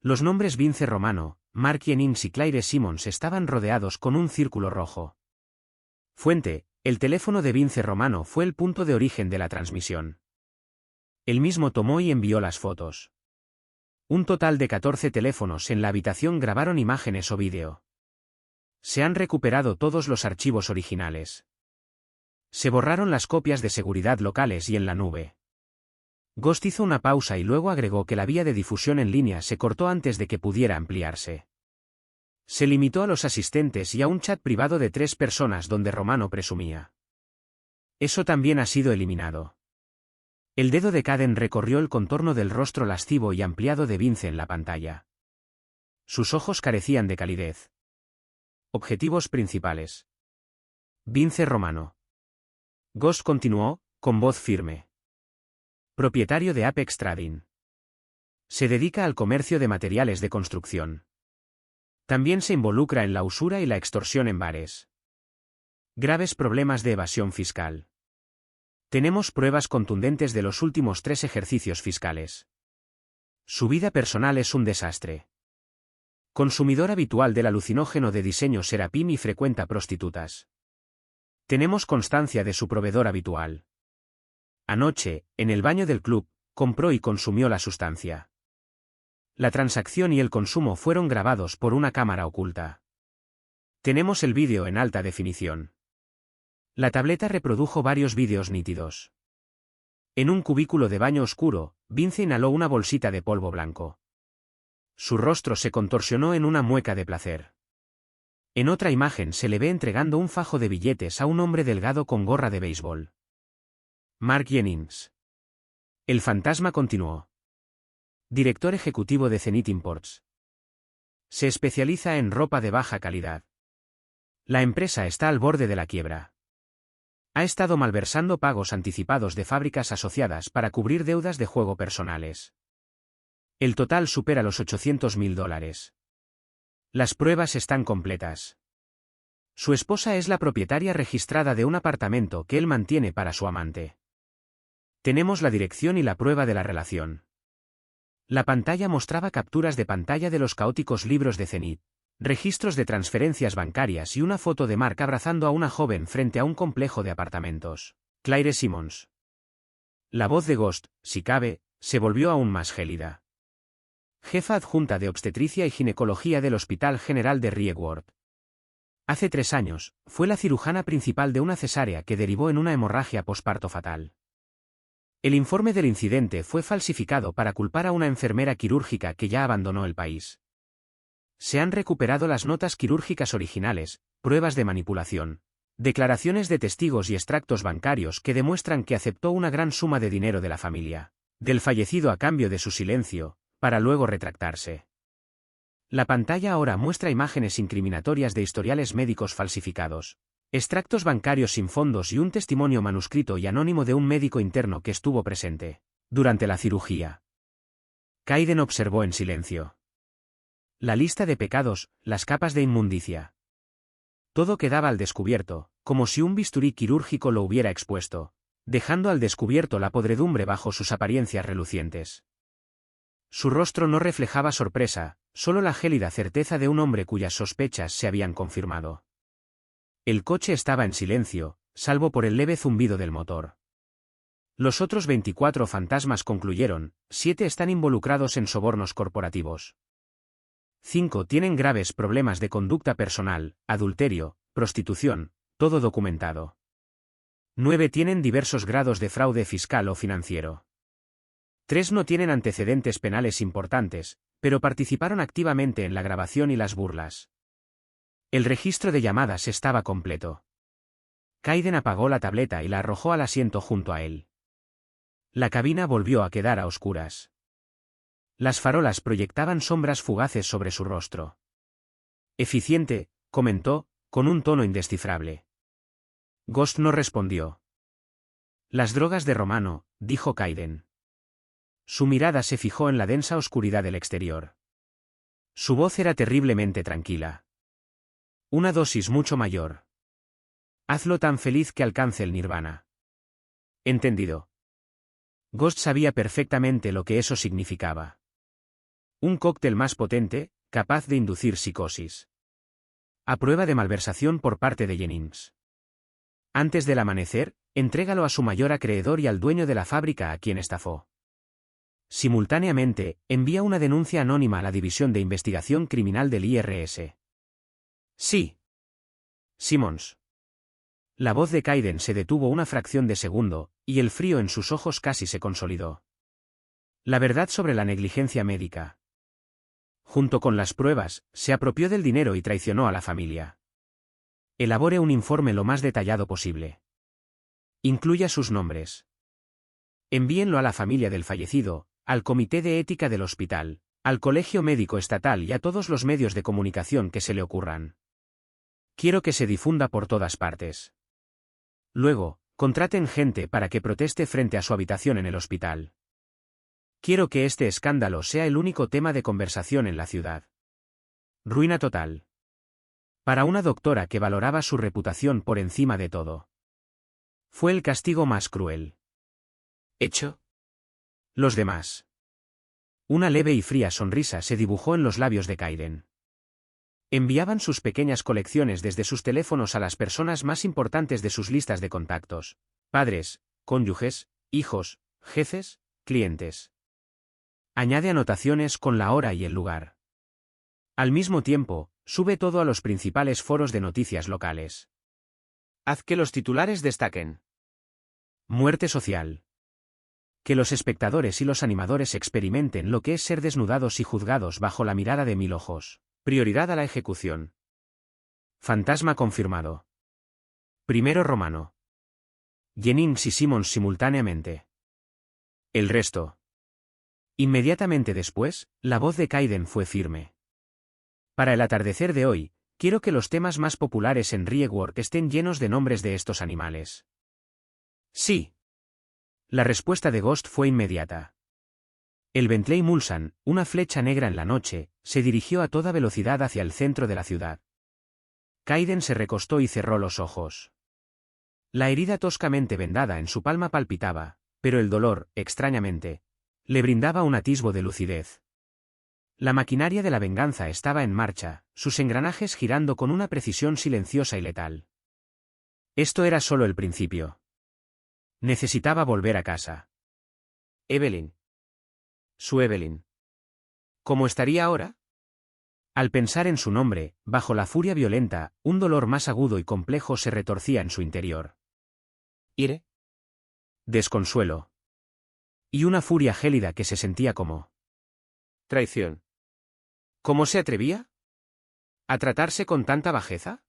Los nombres Vince Romano, Mark Jennings y Claire Simmons estaban rodeados con un círculo rojo. Fuente: el teléfono de Vince Romano fue el punto de origen de la transmisión. Él mismo tomó y envió las fotos. Un total de 14 teléfonos en la habitación grabaron imágenes o vídeo. Se han recuperado todos los archivos originales. Se borraron las copias de seguridad locales y en la nube. Ghost hizo una pausa y luego agregó que la vía de difusión en línea se cortó antes de que pudiera ampliarse. Se limitó a los asistentes y a un chat privado de 3 personas donde Romano presumía. Eso también ha sido eliminado. El dedo de Caden recorrió el contorno del rostro lascivo y ampliado de Vince en la pantalla. Sus ojos carecían de calidez. Objetivos principales. Vince Romano. Ghost continuó, con voz firme. Propietario de Apex Trading. Se dedica al comercio de materiales de construcción. También se involucra en la usura y la extorsión en bares. Graves problemas de evasión fiscal. Tenemos pruebas contundentes de los últimos 3 ejercicios fiscales. Su vida personal es un desastre. Consumidor habitual del alucinógeno de diseño Serapim y frecuenta prostitutas. Tenemos constancia de su proveedor habitual. Anoche, en el baño del club, compró y consumió la sustancia. La transacción y el consumo fueron grabados por una cámara oculta. Tenemos el vídeo en alta definición. La tableta reprodujo varios vídeos nítidos. En un cubículo de baño oscuro, Vince inhaló una bolsita de polvo blanco. Su rostro se contorsionó en una mueca de placer. En otra imagen se le ve entregando un fajo de billetes a un hombre delgado con gorra de béisbol. Mark Jennings. El fantasma continuó. Director ejecutivo de Zenith Imports. Se especializa en ropa de baja calidad. La empresa está al borde de la quiebra. Ha estado malversando pagos anticipados de fábricas asociadas para cubrir deudas de juego personales. El total supera los $800.000. Las pruebas están completas. Su esposa es la propietaria registrada de un apartamento que él mantiene para su amante. Tenemos la dirección y la prueba de la relación. La pantalla mostraba capturas de pantalla de los caóticos libros de Zenith, registros de transferencias bancarias y una foto de Mark abrazando a una joven frente a un complejo de apartamentos. Claire Simmons. La voz de Ghost, si cabe, se volvió aún más gélida. Jefa adjunta de obstetricia y ginecología del Hospital General de Rieworth. Hace 3 años, fue la cirujana principal de una cesárea que derivó en una hemorragia posparto fatal. El informe del incidente fue falsificado para culpar a una enfermera quirúrgica que ya abandonó el país. Se han recuperado las notas quirúrgicas originales, pruebas de manipulación, declaraciones de testigos y extractos bancarios que demuestran que aceptó una gran suma de dinero de la familia, del fallecido a cambio de su silencio, para luego retractarse. La pantalla ahora muestra imágenes incriminatorias de historiales médicos falsificados, extractos bancarios sin fondos y un testimonio manuscrito y anónimo de un médico interno que estuvo presente durante la cirugía. Kaiden observó en silencio. La lista de pecados, las capas de inmundicia. Todo quedaba al descubierto, como si un bisturí quirúrgico lo hubiera expuesto, dejando al descubierto la podredumbre bajo sus apariencias relucientes. Su rostro no reflejaba sorpresa, solo la gélida certeza de un hombre cuyas sospechas se habían confirmado. El coche estaba en silencio, salvo por el leve zumbido del motor. Los otros 24 fantasmas concluyeron, 7 están involucrados en sobornos corporativos. 5 tienen graves problemas de conducta personal, adulterio, prostitución, todo documentado. 9 tienen diversos grados de fraude fiscal o financiero. 3 no tienen antecedentes penales importantes, pero participaron activamente en la grabación y las burlas. El registro de llamadas estaba completo. Kaiden apagó la tableta y la arrojó al asiento junto a él. La cabina volvió a quedar a oscuras. Las farolas proyectaban sombras fugaces sobre su rostro. Eficiente, comentó, con un tono indescifrable. Ghost no respondió. Las drogas de Romano, dijo Kaiden. Su mirada se fijó en la densa oscuridad del exterior. Su voz era terriblemente tranquila. Una dosis mucho mayor. Hazlo tan feliz que alcance el nirvana. Entendido. Ghost sabía perfectamente lo que eso significaba. Un cóctel más potente, capaz de inducir psicosis. A prueba de malversación por parte de Jennings. Antes del amanecer, entrégalo a su mayor acreedor y al dueño de la fábrica a quien estafó. Simultáneamente, envía una denuncia anónima a la División de Investigación Criminal del IRS. Sí. Simmons. La voz de Kaiden se detuvo una fracción de segundo, y el frío en sus ojos casi se consolidó. La verdad sobre la negligencia médica. Junto con las pruebas, se apropió del dinero y traicionó a la familia. Elabore un informe lo más detallado posible. Incluya sus nombres. Envíenlo a la familia del fallecido, al Comité de Ética del hospital, al Colegio Médico Estatal y a todos los medios de comunicación que se le ocurran. Quiero que se difunda por todas partes. Luego, contraten gente para que proteste frente a su habitación en el hospital. Quiero que este escándalo sea el único tema de conversación en la ciudad. Ruina total. Para una doctora que valoraba su reputación por encima de todo. Fue el castigo más cruel. ¿Hecho? Los demás. Una leve y fría sonrisa se dibujó en los labios de Kaiden. Enviaban sus pequeñas colecciones desde sus teléfonos a las personas más importantes de sus listas de contactos: padres, cónyuges, hijos, jefes, clientes. Añade anotaciones con la hora y el lugar. Al mismo tiempo, sube todo a los principales foros de noticias locales. Haz que los titulares destaquen. Muerte social. Que los espectadores y los animadores experimenten lo que es ser desnudados y juzgados bajo la mirada de 1000 ojos. Prioridad a la ejecución. Fantasma confirmado. Primero Romano. Jennings y Simmons simultáneamente. El resto. Inmediatamente después, la voz de Kaiden fue firme. Para el atardecer de hoy, quiero que los temas más populares en Riegwort estén llenos de nombres de estos animales. Sí. La respuesta de Ghost fue inmediata. El Bentley Mulsanne, una flecha negra en la noche, se dirigió a toda velocidad hacia el centro de la ciudad. Kaiden se recostó y cerró los ojos. La herida toscamente vendada en su palma palpitaba, pero el dolor, extrañamente, le brindaba un atisbo de lucidez. La maquinaria de la venganza estaba en marcha, sus engranajes girando con una precisión silenciosa y letal. Esto era solo el principio. Necesitaba volver a casa. Evelyn. Su Evelyn. ¿Cómo estaría ahora? Al pensar en su nombre, bajo la furia violenta, un dolor más agudo y complejo se retorcía en su interior. ¿Ire? Desconsuelo. Y una furia gélida que se sentía como traición. ¿Cómo se atrevía a tratarse con tanta bajeza?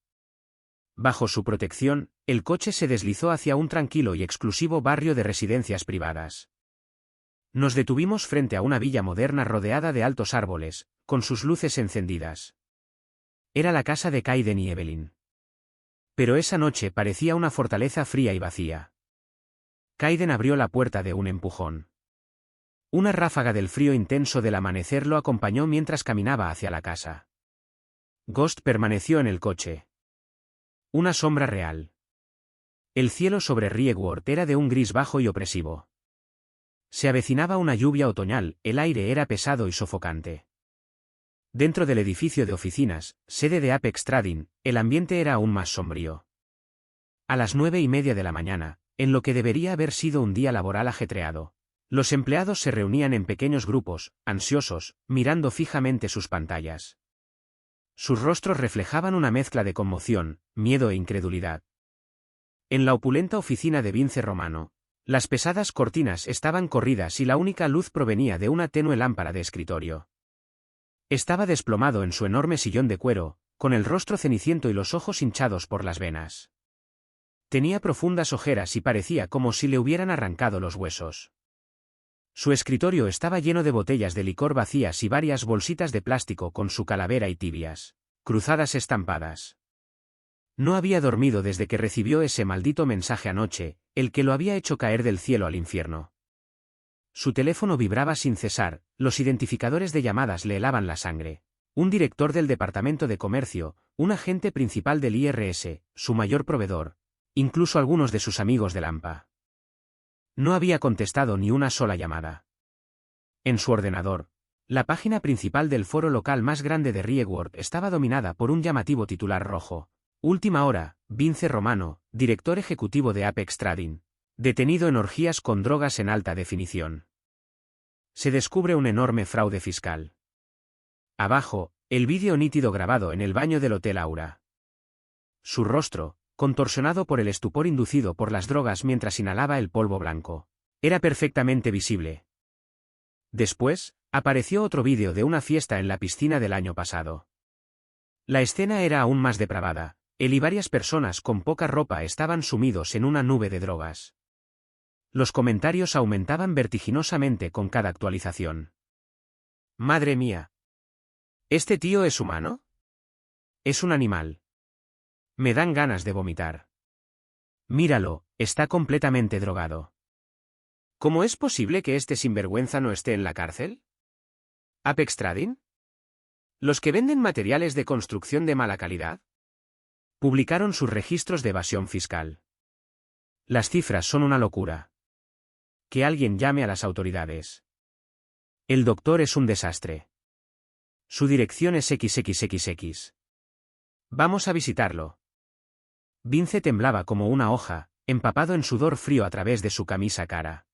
Bajo su protección, el coche se deslizó hacia un tranquilo y exclusivo barrio de residencias privadas. Nos detuvimos frente a una villa moderna rodeada de altos árboles, con sus luces encendidas. Era la casa de Kaiden y Evelyn. Pero esa noche parecía una fortaleza fría y vacía. Kaiden abrió la puerta de un empujón. Una ráfaga del frío intenso del amanecer lo acompañó mientras caminaba hacia la casa. Ghost permaneció en el coche. Una sombra real. El cielo sobre Riegwort era de un gris bajo y opresivo. Se avecinaba una lluvia otoñal, el aire era pesado y sofocante. Dentro del edificio de oficinas, sede de Apex Trading, el ambiente era aún más sombrío. A las 9:30 de la mañana, en lo que debería haber sido un día laboral ajetreado, los empleados se reunían en pequeños grupos, ansiosos, mirando fijamente sus pantallas. Sus rostros reflejaban una mezcla de conmoción, miedo e incredulidad. En la opulenta oficina de Vince Romano, las pesadas cortinas estaban corridas y la única luz provenía de una tenue lámpara de escritorio. Estaba desplomado en su enorme sillón de cuero, con el rostro ceniciento y los ojos hinchados por las venas. Tenía profundas ojeras y parecía como si le hubieran arrancado los huesos. Su escritorio estaba lleno de botellas de licor vacías y varias bolsitas de plástico con su calavera y tibias, cruzadas estampadas. No había dormido desde que recibió ese maldito mensaje anoche, el que lo había hecho caer del cielo al infierno. Su teléfono vibraba sin cesar, los identificadores de llamadas le helaban la sangre. Un director del Departamento de Comercio, un agente principal del IRS, su mayor proveedor, incluso algunos de sus amigos de Lampa. No había contestado ni una sola llamada. En su ordenador, la página principal del foro local más grande de Riegwort estaba dominada por un llamativo titular rojo. Última hora, Vince Romano, director ejecutivo de Apex Trading, detenido en orgías con drogas en alta definición. Se descubre un enorme fraude fiscal. Abajo, el vídeo nítido grabado en el baño del Hotel Aura. Su rostro, contorsionado por el estupor inducido por las drogas mientras inhalaba el polvo blanco, era perfectamente visible. Después, apareció otro vídeo de una fiesta en la piscina del año pasado. La escena era aún más depravada. Él y varias personas con poca ropa estaban sumidos en una nube de drogas. Los comentarios aumentaban vertiginosamente con cada actualización. Madre mía. ¿Este tío es humano? Es un animal. Me dan ganas de vomitar. Míralo, está completamente drogado. ¿Cómo es posible que este sinvergüenza no esté en la cárcel? ¿Apex Trading? ¿Los que venden materiales de construcción de mala calidad? Publicaron sus registros de evasión fiscal. Las cifras son una locura. Que alguien llame a las autoridades. El doctor es un desastre. Su dirección es XXXX. Vamos a visitarlo. Vince temblaba como una hoja, empapado en sudor frío a través de su camisa cara.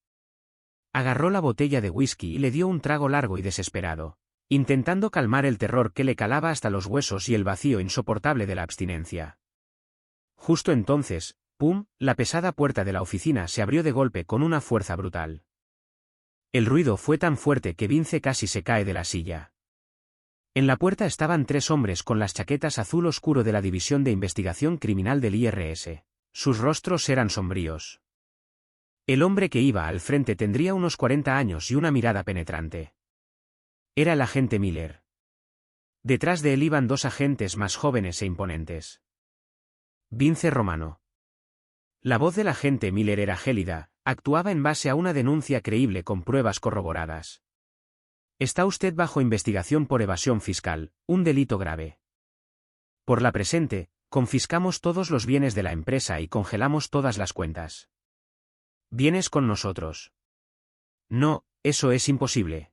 Agarró la botella de whisky y le dio un trago largo y desesperado, intentando calmar el terror que le calaba hasta los huesos y el vacío insoportable de la abstinencia. Justo entonces, ¡pum!, la pesada puerta de la oficina se abrió de golpe con una fuerza brutal. El ruido fue tan fuerte que Vince casi se cae de la silla. En la puerta estaban 3 hombres con las chaquetas azul oscuro de la División de Investigación Criminal del IRS. Sus rostros eran sombríos. El hombre que iba al frente tendría unos 40 años y una mirada penetrante. Era el agente Miller. Detrás de él iban 2 agentes más jóvenes e imponentes. Vince Romano. La voz del agente Miller era gélida, actuaba en base a una denuncia creíble con pruebas corroboradas. Está usted bajo investigación por evasión fiscal, un delito grave. Por la presente, confiscamos todos los bienes de la empresa y congelamos todas las cuentas. ¿Vienes con nosotros? No, eso es imposible.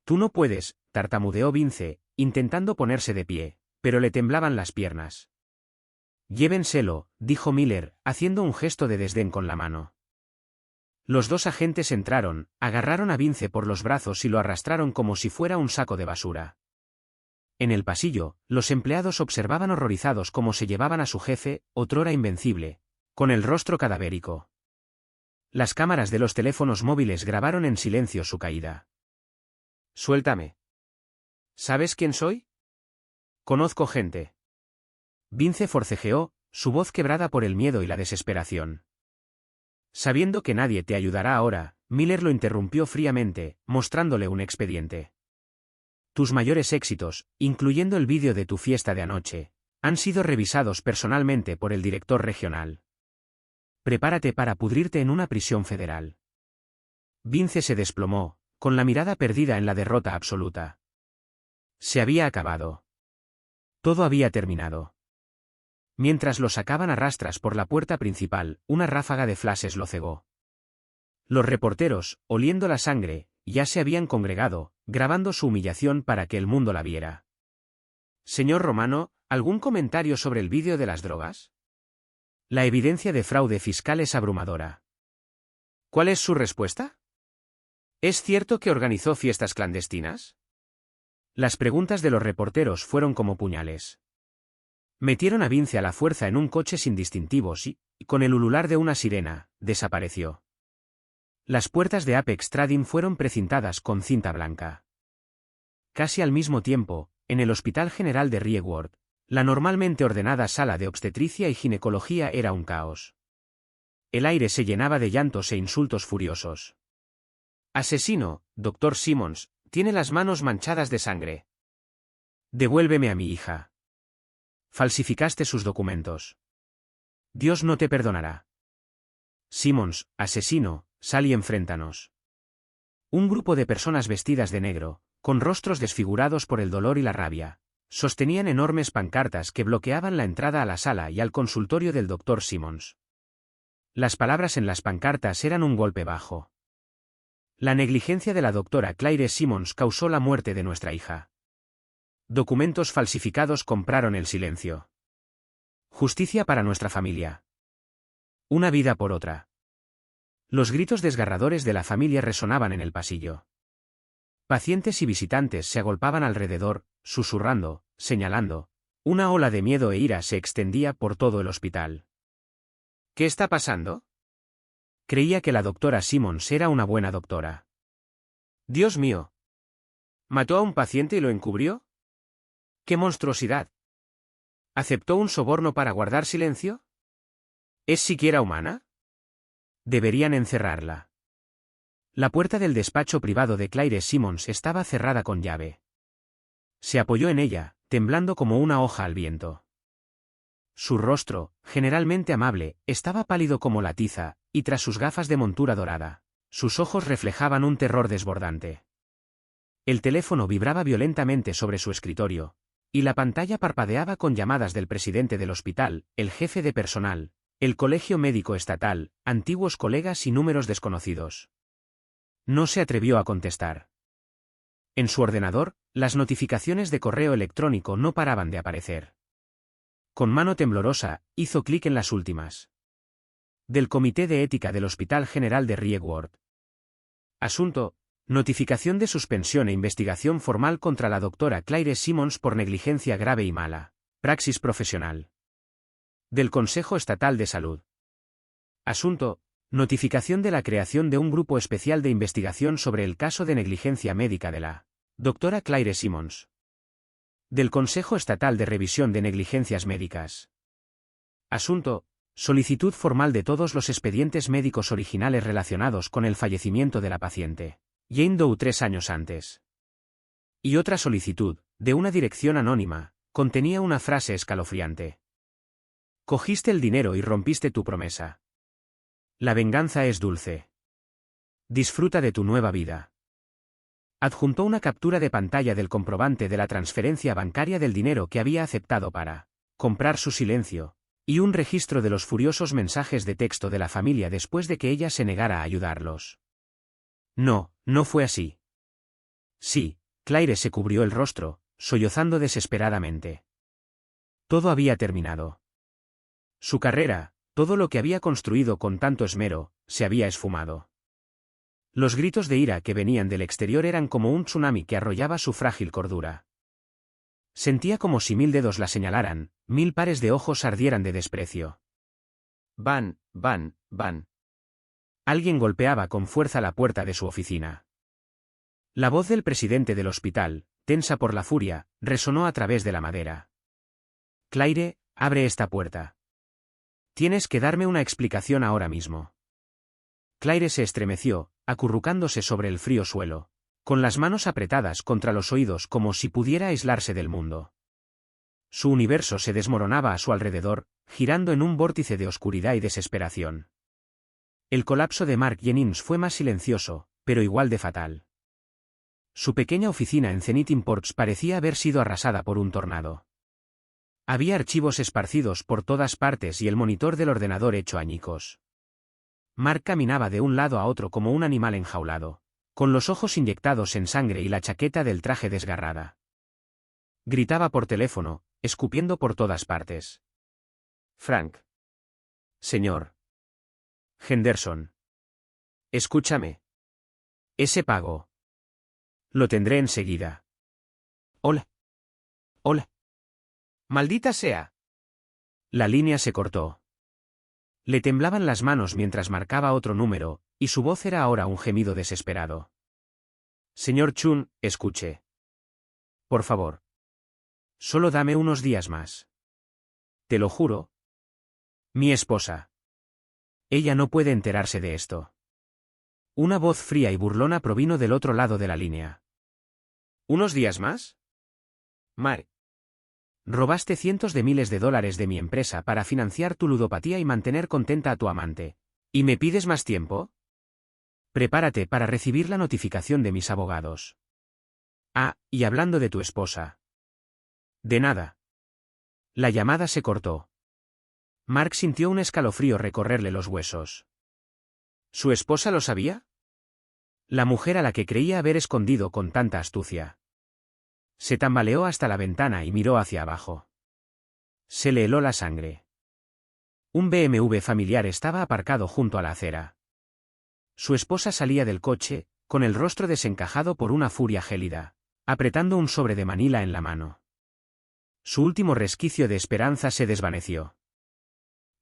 Tú no puedes, tartamudeó Vince, intentando ponerse de pie, pero le temblaban las piernas. Llévenselo, dijo Miller, haciendo un gesto de desdén con la mano. Los 2 agentes entraron, agarraron a Vince por los brazos y lo arrastraron como si fuera un saco de basura. En el pasillo, los empleados observaban horrorizados cómo se llevaban a su jefe, otrora invencible, con el rostro cadavérico. Las cámaras de los teléfonos móviles grabaron en silencio su caída. Suéltame. ¿Sabes quién soy? Conozco gente. Vince forcejeó, su voz quebrada por el miedo y la desesperación. Sabiendo que nadie te ayudará ahora, Miller lo interrumpió fríamente, mostrándole un expediente. Tus mayores éxitos, incluyendo el vídeo de tu fiesta de anoche, han sido revisados personalmente por el director regional. Prepárate para pudrirte en una prisión federal. Vince se desplomó, con la mirada perdida en la derrota absoluta. Se había acabado. Todo había terminado. Mientras lo sacaban a rastras por la puerta principal, una ráfaga de flashes lo cegó. Los reporteros, oliendo la sangre, ya se habían congregado, grabando su humillación para que el mundo la viera. Señor Romano, ¿algún comentario sobre el vídeo de las drogas? La evidencia de fraude fiscal es abrumadora. ¿Cuál es su respuesta? ¿Es cierto que organizó fiestas clandestinas? Las preguntas de los reporteros fueron como puñales. Metieron a Vince a la fuerza en un coche sin distintivos y, con el ulular de una sirena, desapareció. Las puertas de Apex Trading fueron precintadas con cinta blanca. Casi al mismo tiempo, en el Hospital General de Ryeworth, la normalmente ordenada sala de obstetricia y ginecología era un caos. El aire se llenaba de llantos e insultos furiosos. Asesino, Dr. Simmons, tiene las manos manchadas de sangre. Devuélveme a mi hija. Falsificaste sus documentos. Dios no te perdonará. Simmons, asesino, sal y enfréntanos. Un grupo de personas vestidas de negro, con rostros desfigurados por el dolor y la rabia, sostenían enormes pancartas que bloqueaban la entrada a la sala y al consultorio del Dr. Simmons. Las palabras en las pancartas eran un golpe bajo. La negligencia de la doctora Claire Simmons causó la muerte de nuestra hija. Documentos falsificados compraron el silencio. Justicia para nuestra familia. Una vida por otra. Los gritos desgarradores de la familia resonaban en el pasillo. Pacientes y visitantes se agolpaban alrededor, susurrando, señalando. Una ola de miedo e ira se extendía por todo el hospital. ¿Qué está pasando? Creía que la doctora Simmons era una buena doctora. Dios mío. ¿Mató a un paciente y lo encubrió? ¡Qué monstruosidad! ¿Aceptó un soborno para guardar silencio? ¿Es siquiera humana? Deberían encerrarla. La puerta del despacho privado de Claire Simmons estaba cerrada con llave. Se apoyó en ella, temblando como una hoja al viento. Su rostro, generalmente amable, estaba pálido como la tiza, y tras sus gafas de montura dorada, Sus ojos reflejaban un terror desbordante. El teléfono vibraba violentamente sobre su escritorio, y la pantalla parpadeaba con llamadas del presidente del hospital, el jefe de personal, el colegio médico estatal, antiguos colegas y números desconocidos. No se atrevió a contestar. En su ordenador, las notificaciones de correo electrónico no paraban de aparecer. Con mano temblorosa, hizo clic en las últimas. Del Comité de Ética del Hospital General de Riegwort. Asunto: notificación de suspensión e investigación formal contra la doctora Claire Simmons por negligencia grave y mala praxis profesional. Del Consejo Estatal de Salud. Asunto: notificación de la creación de un grupo especial de investigación sobre el caso de negligencia médica de la doctora Claire Simmons. Del Consejo Estatal de Revisión de Negligencias Médicas. Asunto: solicitud formal de todos los expedientes médicos originales relacionados con el fallecimiento de la paciente Jane Doe 3 años antes. Y otra solicitud, de una dirección anónima, contenía una frase escalofriante. Cogiste el dinero y rompiste tu promesa. La venganza es dulce. Disfruta de tu nueva vida. Adjuntó una captura de pantalla del comprobante de la transferencia bancaria del dinero que había aceptado para comprar su silencio, y un registro de los furiosos mensajes de texto de la familia después de que ella se negara a ayudarlos. No, no fue así. Sí, Claire se cubrió el rostro, sollozando desesperadamente. Todo había terminado. Su carrera, todo lo que había construido con tanto esmero, se había esfumado. Los gritos de ira que venían del exterior eran como un tsunami que arrollaba su frágil cordura. Sentía como si 1000 dedos la señalaran, 1000 pares de ojos ardieran de desprecio. Van. Alguien golpeaba con fuerza la puerta de su oficina. La voz del presidente del hospital, tensa por la furia, resonó a través de la madera. Claire, abre esta puerta. Tienes que darme una explicación ahora mismo. Claire se estremeció, acurrucándose sobre el frío suelo, con las manos apretadas contra los oídos como si pudiera aislarse del mundo. Su universo se desmoronaba a su alrededor, girando en un vórtice de oscuridad y desesperación. El colapso de Mark Jennings fue más silencioso, pero igual de fatal. Su pequeña oficina en Zenith Imports parecía haber sido arrasada por un tornado. Había archivos esparcidos por todas partes y el monitor del ordenador hecho añicos. Mark caminaba de un lado a otro como un animal enjaulado, con los ojos inyectados en sangre y la chaqueta del traje desgarrada. Gritaba por teléfono, escupiendo por todas partes. Frank. Señor. Henderson. Escúchame. Ese pago. Lo tendré enseguida. Hola. Maldita sea. La línea se cortó. Le temblaban las manos mientras marcaba otro número, y su voz era ahora un gemido desesperado. Señor Chun, escuche. Por favor. Solo dame unos días más. Te lo juro. Mi esposa. Ella no puede enterarse de esto. Una voz fría y burlona provino del otro lado de la línea. ¿Unos días más? Mark. Robaste cientos de miles de dólares de mi empresa para financiar tu ludopatía y mantener contenta a tu amante. ¿Y me pides más tiempo? Prepárate para recibir la notificación de mis abogados. Ah, y hablando de tu esposa. De nada. La llamada se cortó. Mark sintió un escalofrío recorrerle los huesos. ¿Su esposa lo sabía? La mujer a la que creía haber escondido con tanta astucia. Se tambaleó hasta la ventana y miró hacia abajo. Se le heló la sangre. Un BMW familiar estaba aparcado junto a la acera. Su esposa salía del coche, con el rostro desencajado por una furia gélida, apretando un sobre de Manila en la mano. Su último resquicio de esperanza se desvaneció.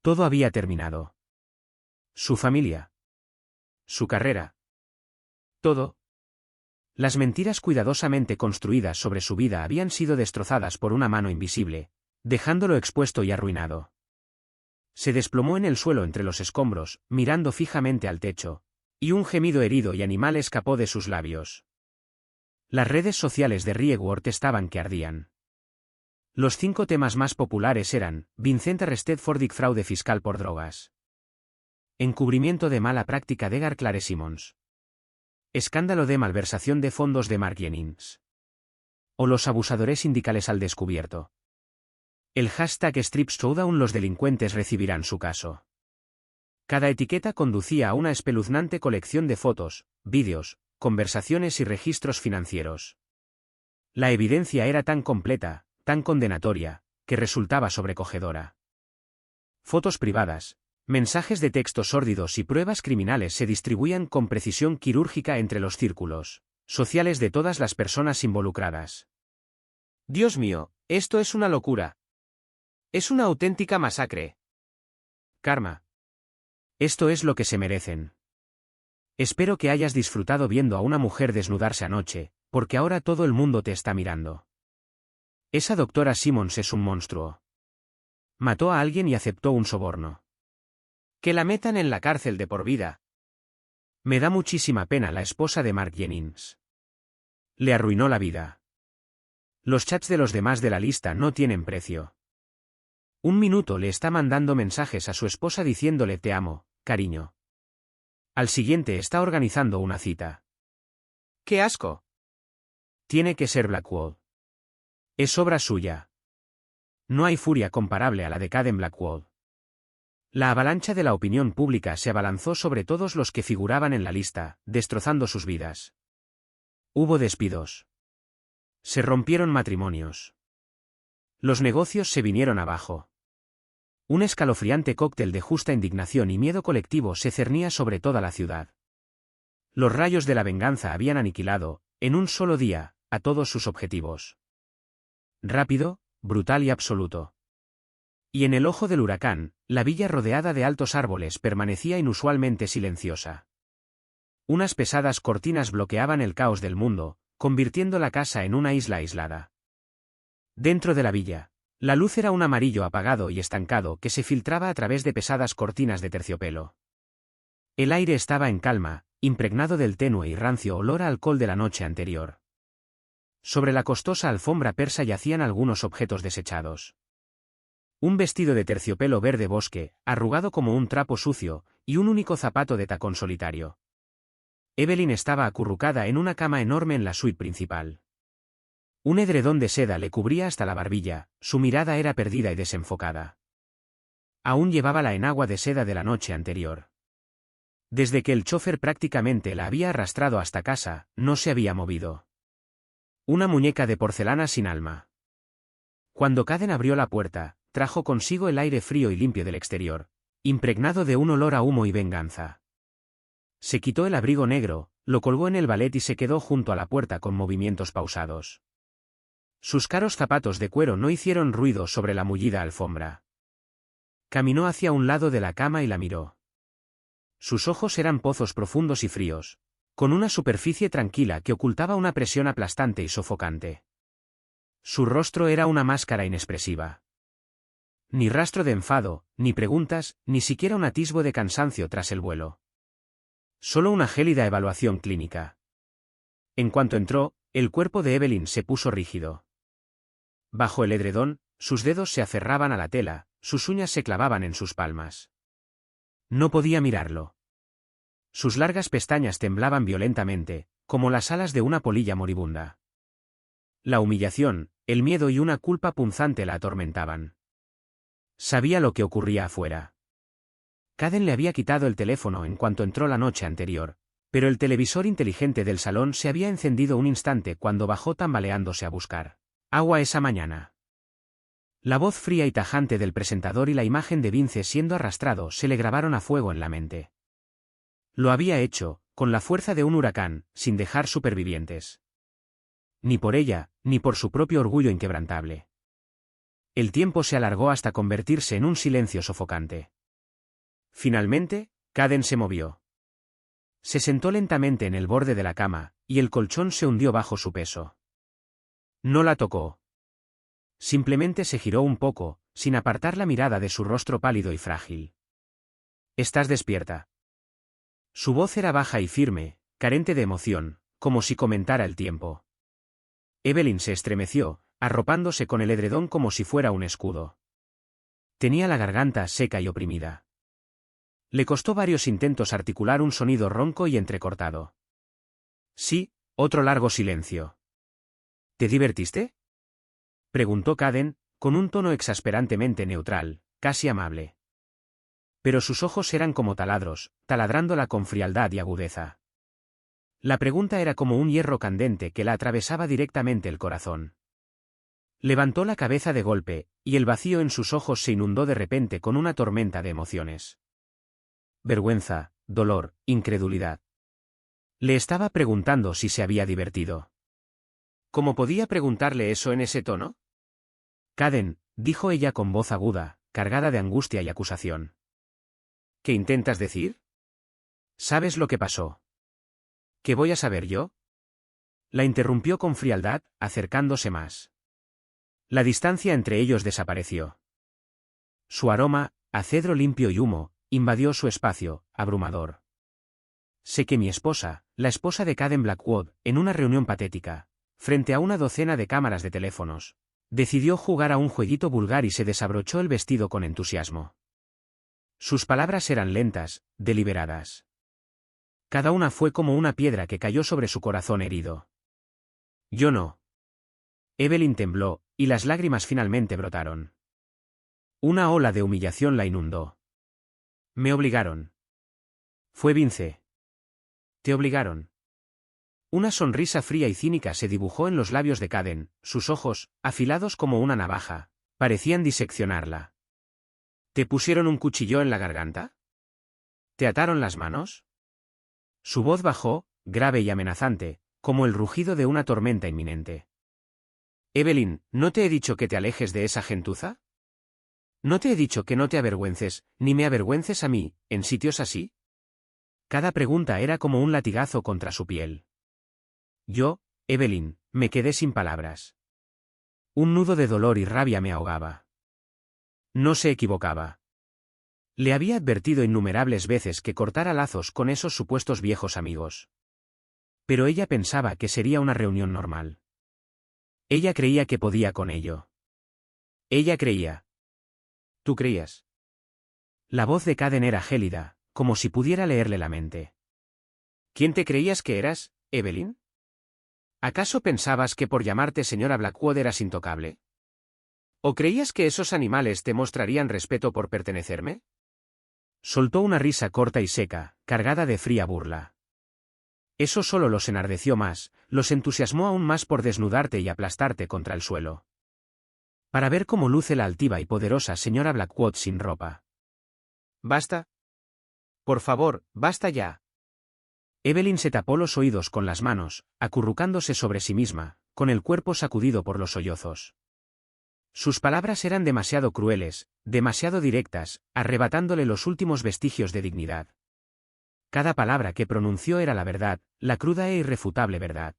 Todo había terminado. Su familia. Su carrera. Todo. Las mentiras cuidadosamente construidas sobre su vida habían sido destrozadas por una mano invisible, dejándolo expuesto y arruinado. Se desplomó en el suelo entre los escombros, mirando fijamente al techo, y un gemido herido y animal escapó de sus labios. Las redes sociales de Riegwort estaban que ardían. Los 5 temas más populares eran: Vincent arrested for fraude fiscal por drogas. Encubrimiento de mala práctica de Edgar Claire Simmons. Escándalo de malversación de fondos de Mark Jennings. O los abusadores sindicales al descubierto. El hashtag #StripShowdown. Los delincuentes recibirán su caso. Cada etiqueta conducía a una espeluznante colección de fotos, vídeos, conversaciones y registros financieros. La evidencia era tan completa, tan condenatoria, que resultaba sobrecogedora. Fotos privadas, mensajes de texto sórdidos y pruebas criminales se distribuían con precisión quirúrgica entre los círculos sociales de todas las personas involucradas. Dios mío, esto es una locura. Es una auténtica masacre. Karma. Esto es lo que se merecen. Espero que hayas disfrutado viendo a una mujer desnudarse anoche, porque ahora todo el mundo te está mirando. Esa doctora Simmons es un monstruo. Mató a alguien y aceptó un soborno. Que la metan en la cárcel de por vida. Me da muchísima pena la esposa de Mark Jennings. Le arruinó la vida. Los chats de los demás de la lista no tienen precio. Un minuto le está mandando mensajes a su esposa diciéndole te amo, cariño. Al siguiente está organizando una cita. ¡Qué asco! Tiene que ser Blackwell. Es obra suya. No hay furia comparable a la de Caden Blackwell. La avalancha de la opinión pública se abalanzó sobre todos los que figuraban en la lista, destrozando sus vidas. Hubo despidos. Se rompieron matrimonios. Los negocios se vinieron abajo. Un escalofriante cóctel de justa indignación y miedo colectivo se cernía sobre toda la ciudad. Los rayos de la venganza habían aniquilado, en un solo día, a todos sus objetivos. Rápido, brutal y absoluto. Y en el ojo del huracán, la villa rodeada de altos árboles permanecía inusualmente silenciosa. Unas pesadas cortinas bloqueaban el caos del mundo, convirtiendo la casa en una isla aislada. Dentro de la villa, la luz era un amarillo apagado y estancado que se filtraba a través de pesadas cortinas de terciopelo. El aire estaba en calma, impregnado del tenue y rancio olor a alcohol de la noche anterior. Sobre la costosa alfombra persa yacían algunos objetos desechados. Un vestido de terciopelo verde bosque, arrugado como un trapo sucio, y un único zapato de tacón solitario. Evelyn estaba acurrucada en una cama enorme en la suite principal. Un edredón de seda le cubría hasta la barbilla, su mirada era perdida y desenfocada. Aún llevaba la enagua de seda de la noche anterior. Desde que el chofer prácticamente la había arrastrado hasta casa, no se había movido. Una muñeca de porcelana sin alma. Cuando Caden abrió la puerta, trajo consigo el aire frío y limpio del exterior, impregnado de un olor a humo y venganza. Se quitó el abrigo negro, lo colgó en el ballet y se quedó junto a la puerta con movimientos pausados. Sus caros zapatos de cuero no hicieron ruido sobre la mullida alfombra. Caminó hacia un lado de la cama y la miró. Sus ojos eran pozos profundos y fríos, con una superficie tranquila que ocultaba una presión aplastante y sofocante. Su rostro era una máscara inexpresiva. Ni rastro de enfado, ni preguntas, ni siquiera un atisbo de cansancio tras el vuelo. Solo una gélida evaluación clínica. En cuanto entró, el cuerpo de Evelyn se puso rígido. Bajo el edredón, sus dedos se aferraban a la tela, sus uñas se clavaban en sus palmas. No podía mirarlo. Sus largas pestañas temblaban violentamente, como las alas de una polilla moribunda. La humillación, el miedo y una culpa punzante la atormentaban. Sabía lo que ocurría afuera. Caden le había quitado el teléfono en cuanto entró la noche anterior, pero el televisor inteligente del salón se había encendido un instante cuando bajó tambaleándose a buscar agua esa mañana. La voz fría y tajante del presentador y la imagen de Vince siendo arrastrado se le grabaron a fuego en la mente. Lo había hecho, con la fuerza de un huracán, sin dejar supervivientes. Ni por ella, ni por su propio orgullo inquebrantable. El tiempo se alargó hasta convertirse en un silencio sofocante. Finalmente, Caden se movió. Se sentó lentamente en el borde de la cama, y el colchón se hundió bajo su peso. No la tocó. Simplemente se giró un poco, sin apartar la mirada de su rostro pálido y frágil. «¿Estás despierta?» Su voz era baja y firme, carente de emoción, como si comentara el tiempo. Evelyn se estremeció, arropándose con el edredón como si fuera un escudo. Tenía la garganta seca y oprimida. Le costó varios intentos articular un sonido ronco y entrecortado. Sí, otro largo silencio. ¿Te divertiste? Preguntó Caden, con un tono exasperantemente neutral, casi amable. Pero sus ojos eran como taladros, taladrándola con frialdad y agudeza. La pregunta era como un hierro candente que la atravesaba directamente el corazón. Levantó la cabeza de golpe, y el vacío en sus ojos se inundó de repente con una tormenta de emociones. Vergüenza, dolor, incredulidad. Le estaba preguntando si se había divertido. ¿Cómo podía preguntarle eso en ese tono? Caden, dijo ella con voz aguda, cargada de angustia y acusación. ¿Qué intentas decir? ¿Sabes lo que pasó? ¿Qué voy a saber yo? La interrumpió con frialdad, acercándose más. La distancia entre ellos desapareció. Su aroma, a cedro limpio y humo, invadió su espacio, abrumador. Sé que mi esposa, la esposa de Caden Blackwood, en una reunión patética, frente a una docena de cámaras de teléfonos, decidió jugar a un jueguito vulgar y se desabrochó el vestido con entusiasmo. Sus palabras eran lentas, deliberadas. Cada una fue como una piedra que cayó sobre su corazón herido. Yo no. Evelyn tembló, y las lágrimas finalmente brotaron. Una ola de humillación la inundó. Me obligaron. Fue Vince. Te obligaron. Una sonrisa fría y cínica se dibujó en los labios de Caden, sus ojos, afilados como una navaja, parecían diseccionarla. ¿Te pusieron un cuchillo en la garganta? ¿Te ataron las manos? Su voz bajó, grave y amenazante, como el rugido de una tormenta inminente. Evelyn, ¿no te he dicho que te alejes de esa gentuza? ¿No te he dicho que no te avergüences, ni me avergüences a mí, en sitios así? Cada pregunta era como un latigazo contra su piel. Yo, Evelyn, me quedé sin palabras. Un nudo de dolor y rabia me ahogaba. No se equivocaba. Le había advertido innumerables veces que cortara lazos con esos supuestos viejos amigos. Pero ella pensaba que sería una reunión normal. Ella creía que podía con ello. Ella creía. ¿Tú creías? La voz de Caden era gélida, como si pudiera leerle la mente. ¿Quién te creías que eras, Evelyn? ¿Acaso pensabas que por llamarte señora Blackwood eras intocable? ¿O creías que esos animales te mostrarían respeto por pertenecerme? Soltó una risa corta y seca, cargada de fría burla. Eso solo los enardeció más, los entusiasmó aún más por desnudarte y aplastarte contra el suelo. Para ver cómo luce la altiva y poderosa señora Blackwood sin ropa. ¿Basta? Por favor, basta ya. Evelyn se tapó los oídos con las manos, acurrucándose sobre sí misma, con el cuerpo sacudido por los sollozos. Sus palabras eran demasiado crueles, demasiado directas, arrebatándole los últimos vestigios de dignidad. Cada palabra que pronunció era la verdad, la cruda e irrefutable verdad.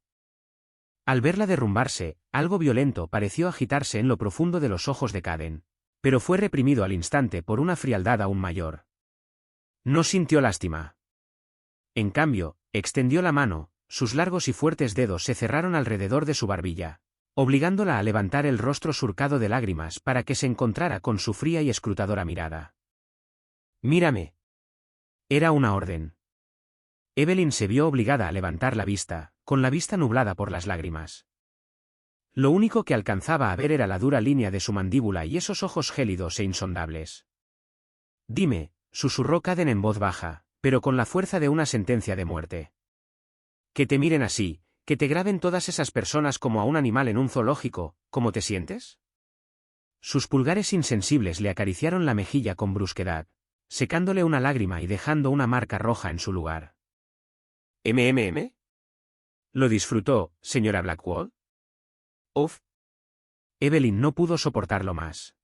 Al verla derrumbarse, algo violento pareció agitarse en lo profundo de los ojos de Caden, pero fue reprimido al instante por una frialdad aún mayor. No sintió lástima. En cambio, extendió la mano, sus largos y fuertes dedos se cerraron alrededor de su barbilla, obligándola a levantar el rostro surcado de lágrimas para que se encontrara con su fría y escrutadora mirada. «Mírame». Era una orden. Evelyn se vio obligada a levantar la vista, con la vista nublada por las lágrimas. Lo único que alcanzaba a ver era la dura línea de su mandíbula y esos ojos gélidos e insondables. «Dime», susurró Caden en voz baja, pero con la fuerza de una sentencia de muerte. «Que te miren así, que te graben todas esas personas como a un animal en un zoológico, ¿cómo te sientes?» Sus pulgares insensibles le acariciaron la mejilla con brusquedad, secándole una lágrima y dejando una marca roja en su lugar. «¿MMM? ¿Lo disfrutó, señora Blackwood?» «Uf». Evelyn no pudo soportarlo más.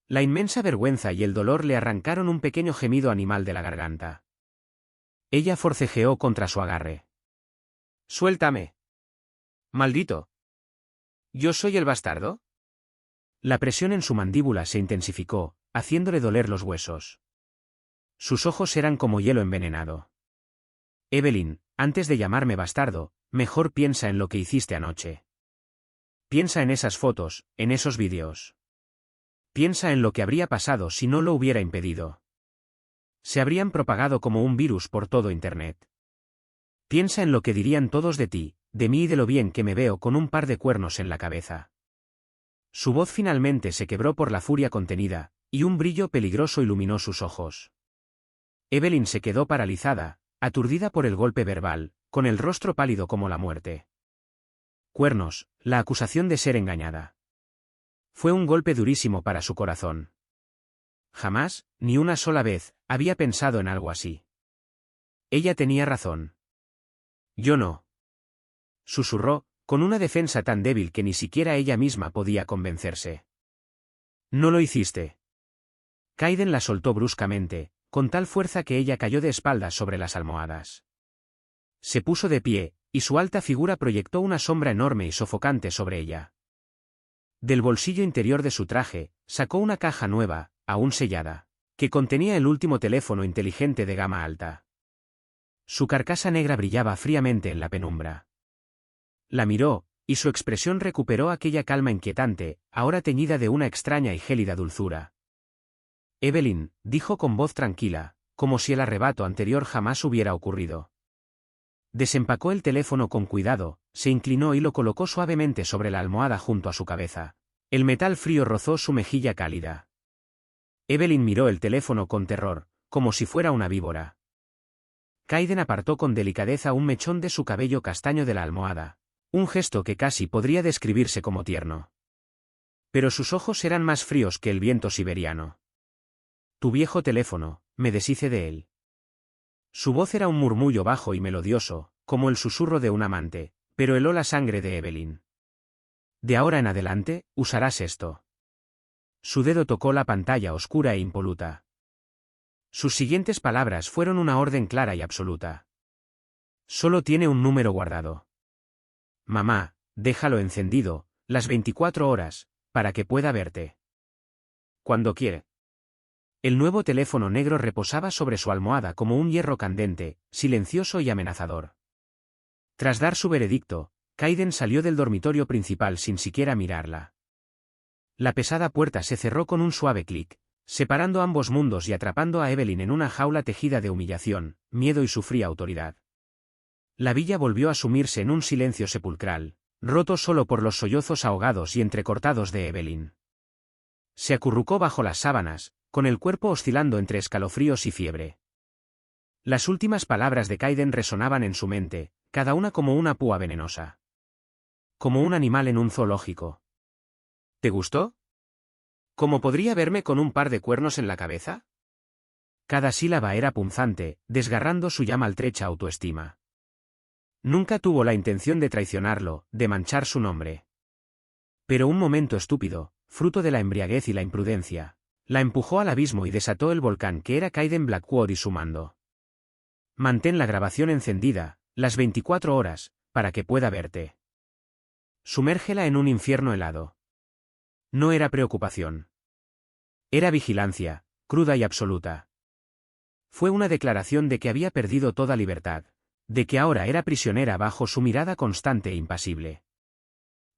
La inmensa vergüenza y el dolor le arrancaron un pequeño gemido animal de la garganta. Ella forcejeó contra su agarre. «Suéltame». «Maldito. ¿Yo soy el bastardo?» La presión en su mandíbula se intensificó, haciéndole doler los huesos. Sus ojos eran como hielo envenenado. «Evelyn, antes de llamarme bastardo, mejor piensa en lo que hiciste anoche. Piensa en esas fotos, en esos vídeos. Piensa en lo que habría pasado si no lo hubiera impedido. Se habrían propagado como un virus por todo Internet. Piensa en lo que dirían todos de ti, de mí y de lo bien que me veo con un par de cuernos en la cabeza. Su voz finalmente se quebró por la furia contenida, y un brillo peligroso iluminó sus ojos. Evelyn se quedó paralizada, aturdida por el golpe verbal, con el rostro pálido como la muerte. Cuernos, la acusación de ser engañada. Fue un golpe durísimo para su corazón. Jamás, ni una sola vez, había pensado en algo así. Ella tenía razón. Yo no. Susurró, con una defensa tan débil que ni siquiera ella misma podía convencerse. No lo hiciste. Kaiden la soltó bruscamente, con tal fuerza que ella cayó de espaldas sobre las almohadas. Se puso de pie, y su alta figura proyectó una sombra enorme y sofocante sobre ella. Del bolsillo interior de su traje, sacó una caja nueva, aún sellada, que contenía el último teléfono inteligente de gama alta. Su carcasa negra brillaba fríamente en la penumbra. La miró, y su expresión recuperó aquella calma inquietante, ahora teñida de una extraña y gélida dulzura. Evelyn, dijo con voz tranquila, como si el arrebato anterior jamás hubiera ocurrido. Desempacó el teléfono con cuidado, se inclinó y lo colocó suavemente sobre la almohada junto a su cabeza. El metal frío rozó su mejilla cálida. Evelyn miró el teléfono con terror, como si fuera una víbora. Kaiden apartó con delicadeza un mechón de su cabello castaño de la almohada, un gesto que casi podría describirse como tierno. Pero sus ojos eran más fríos que el viento siberiano. Tu viejo teléfono, me deshice de él. Su voz era un murmullo bajo y melodioso, como el susurro de un amante, pero heló la sangre de Evelyn. De ahora en adelante, usarás esto. Su dedo tocó la pantalla oscura e impoluta. Sus siguientes palabras fueron una orden clara y absoluta. Solo tiene un número guardado. Mamá, déjalo encendido, las 24 horas, para que pueda verte. Cuando quiere. El nuevo teléfono negro reposaba sobre su almohada como un hierro candente, silencioso y amenazador. Tras dar su veredicto, Kaiden salió del dormitorio principal sin siquiera mirarla. La pesada puerta se cerró con un suave clic, separando ambos mundos y atrapando a Evelyn en una jaula tejida de humillación, miedo y su fría autoridad. La villa volvió a sumirse en un silencio sepulcral, roto solo por los sollozos ahogados y entrecortados de Evelyn. Se acurrucó bajo las sábanas, con el cuerpo oscilando entre escalofríos y fiebre. Las últimas palabras de Kaiden resonaban en su mente, cada una como una púa venenosa. Como un animal en un zoológico. ¿Te gustó? ¿Cómo podría verme con un par de cuernos en la cabeza? Cada sílaba era punzante, desgarrando su ya maltrecha autoestima. Nunca tuvo la intención de traicionarlo, de manchar su nombre. Pero un momento estúpido, fruto de la embriaguez y la imprudencia, la empujó al abismo y desató el volcán que era Kaiden Blackwood y su mando. Mantén la grabación encendida, las 24 horas, para que pueda verte. Sumérgela en un infierno helado. No era preocupación. Era vigilancia, cruda y absoluta. Fue una declaración de que había perdido toda libertad, de que ahora era prisionera bajo su mirada constante e impasible.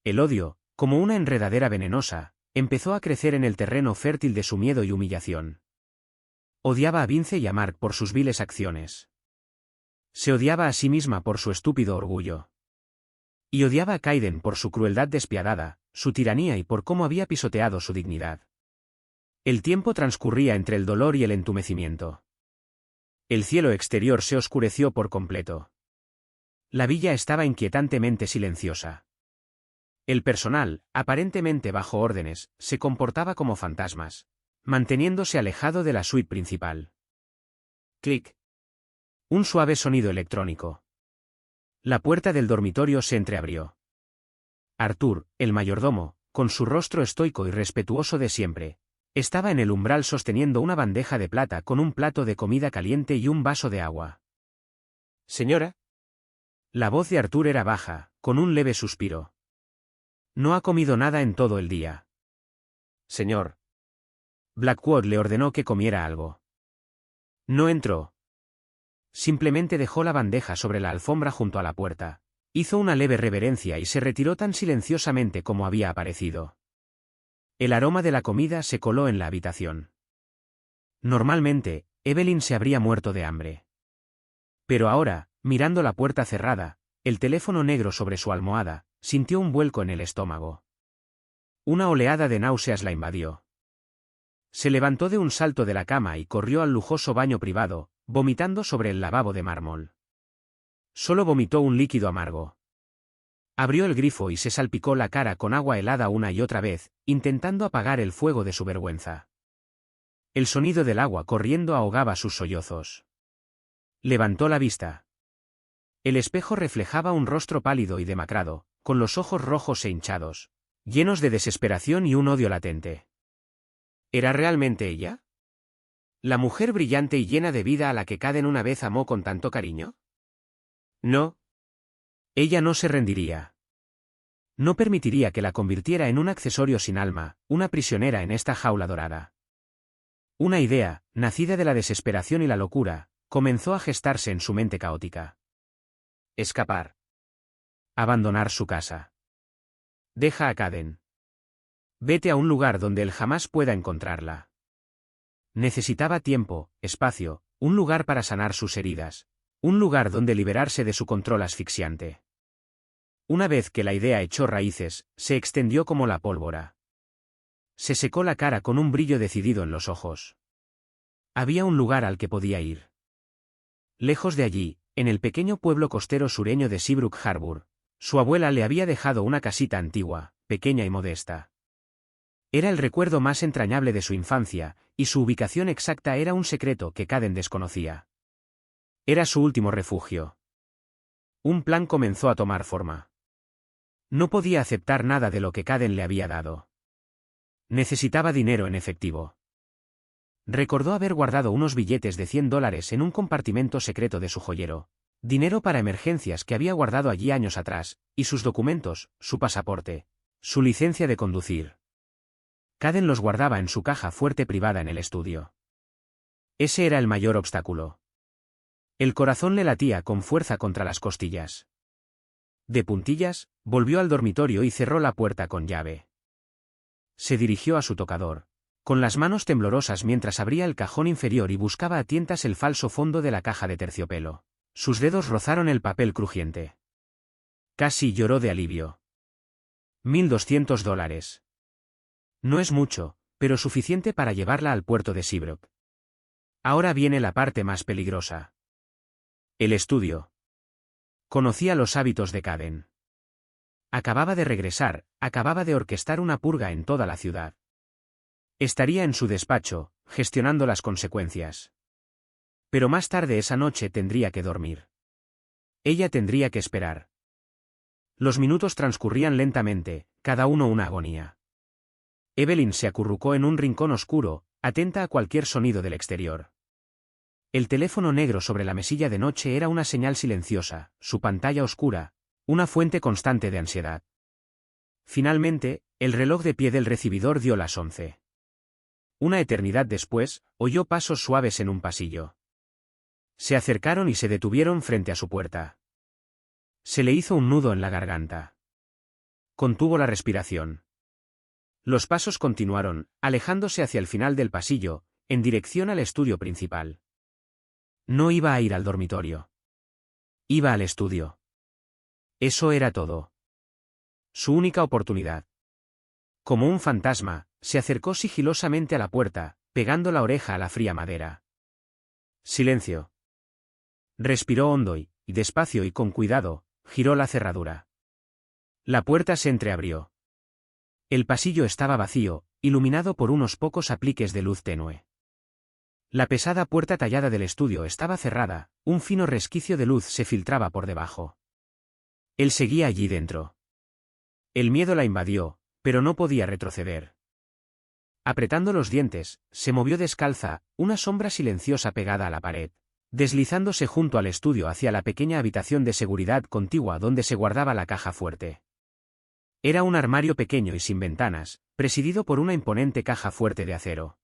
El odio, como una enredadera venenosa, empezó a crecer en el terreno fértil de su miedo y humillación. Odiaba a Vince y a Mark por sus viles acciones. Se odiaba a sí misma por su estúpido orgullo. Y odiaba a Kaiden por su crueldad despiadada, su tiranía y por cómo había pisoteado su dignidad. El tiempo transcurría entre el dolor y el entumecimiento. El cielo exterior se oscureció por completo. La villa estaba inquietantemente silenciosa. El personal, aparentemente bajo órdenes, se comportaba como fantasmas, manteniéndose alejado de la suite principal. Clic. Un suave sonido electrónico. La puerta del dormitorio se entreabrió. Arthur, el mayordomo, con su rostro estoico y respetuoso de siempre, estaba en el umbral sosteniendo una bandeja de plata con un plato de comida caliente y un vaso de agua. Señora. La voz de Arthur era baja, con un leve suspiro. No ha comido nada en todo el día. Señor. Blackwood le ordenó que comiera algo. No entró. Simplemente dejó la bandeja sobre la alfombra junto a la puerta, hizo una leve reverencia y se retiró tan silenciosamente como había aparecido. El aroma de la comida se coló en la habitación. Normalmente, Evelyn se habría muerto de hambre. Pero ahora, Mirando la puerta cerrada, el teléfono negro sobre su almohada, sintió un vuelco en el estómago. Una oleada de náuseas la invadió. Se levantó de un salto de la cama y corrió al lujoso baño privado, vomitando sobre el lavabo de mármol. Solo vomitó un líquido amargo. Abrió el grifo y se salpicó la cara con agua helada una y otra vez, intentando apagar el fuego de su vergüenza. El sonido del agua corriendo ahogaba sus sollozos. Levantó la vista. El espejo reflejaba un rostro pálido y demacrado, con los ojos rojos e hinchados, llenos de desesperación y un odio latente. ¿Era realmente ella? ¿La mujer brillante y llena de vida a la que Caden una vez amó con tanto cariño? No. Ella no se rendiría. No permitiría que la convirtiera en un accesorio sin alma, una prisionera en esta jaula dorada. Una idea, nacida de la desesperación y la locura, comenzó a gestarse en su mente caótica. Escapar. Abandonar su casa. Deja a Caden. Vete a un lugar donde él jamás pueda encontrarla. Necesitaba tiempo, espacio, un lugar para sanar sus heridas, un lugar donde liberarse de su control asfixiante. Una vez que la idea echó raíces, se extendió como la pólvora. Se secó la cara con un brillo decidido en los ojos. Había un lugar al que podía ir. Lejos de allí, en el pequeño pueblo costero sureño de Seabrook Harbor, su abuela le había dejado una casita antigua, pequeña y modesta. Era el recuerdo más entrañable de su infancia, y su ubicación exacta era un secreto que Caden desconocía. Era su último refugio. Un plan comenzó a tomar forma. No podía aceptar nada de lo que Caden le había dado. Necesitaba dinero en efectivo. Recordó haber guardado unos billetes de $100 en un compartimento secreto de su joyero, dinero para emergencias que había guardado allí años atrás, y sus documentos, su pasaporte, su licencia de conducir. Caden los guardaba en su caja fuerte privada en el estudio. Ese era el mayor obstáculo. El corazón le latía con fuerza contra las costillas. De puntillas, volvió al dormitorio y cerró la puerta con llave. Se dirigió a su tocador, con las manos temblorosas mientras abría el cajón inferior y buscaba a tientas el falso fondo de la caja de terciopelo. Sus dedos rozaron el papel crujiente. Casi lloró de alivio. $1,200. No es mucho, pero suficiente para llevarla al puerto de Seabrook. Ahora viene la parte más peligrosa. El estudio. Conocía los hábitos de Caden. Acababa de regresar, acababa de orquestar una purga en toda la ciudad. Estaría en su despacho, gestionando las consecuencias. Pero más tarde esa noche tendría que dormir. Ella tendría que esperar. Los minutos transcurrían lentamente, cada uno una agonía. Evelyn se acurrucó en un rincón oscuro, atenta a cualquier sonido del exterior. El teléfono negro sobre la mesilla de noche era una señal silenciosa, su pantalla oscura, una fuente constante de ansiedad. Finalmente, el reloj de pie del recibidor dio las 11. Una eternidad después, oyó pasos suaves en un pasillo. Se acercaron y se detuvieron frente a su puerta. Se le hizo un nudo en la garganta. Contuvo la respiración. Los pasos continuaron, alejándose hacia el final del pasillo, en dirección al estudio principal. No iba a ir al dormitorio. Iba al estudio. Eso era todo. Su única oportunidad. Como un fantasma, se acercó sigilosamente a la puerta, pegando la oreja a la fría madera. Silencio. Respiró hondo y, despacio y con cuidado, giró la cerradura. La puerta se entreabrió. El pasillo estaba vacío, iluminado por unos pocos apliques de luz tenue. La pesada puerta tallada del estudio estaba cerrada, un fino resquicio de luz se filtraba por debajo. Él seguía allí dentro. El miedo la invadió, pero no podía retroceder. Apretando los dientes, se movió descalza, una sombra silenciosa pegada a la pared, deslizándose junto al estudio hacia la pequeña habitación de seguridad contigua donde se guardaba la caja fuerte. Era un armario pequeño y sin ventanas, presidido por una imponente caja fuerte de acero.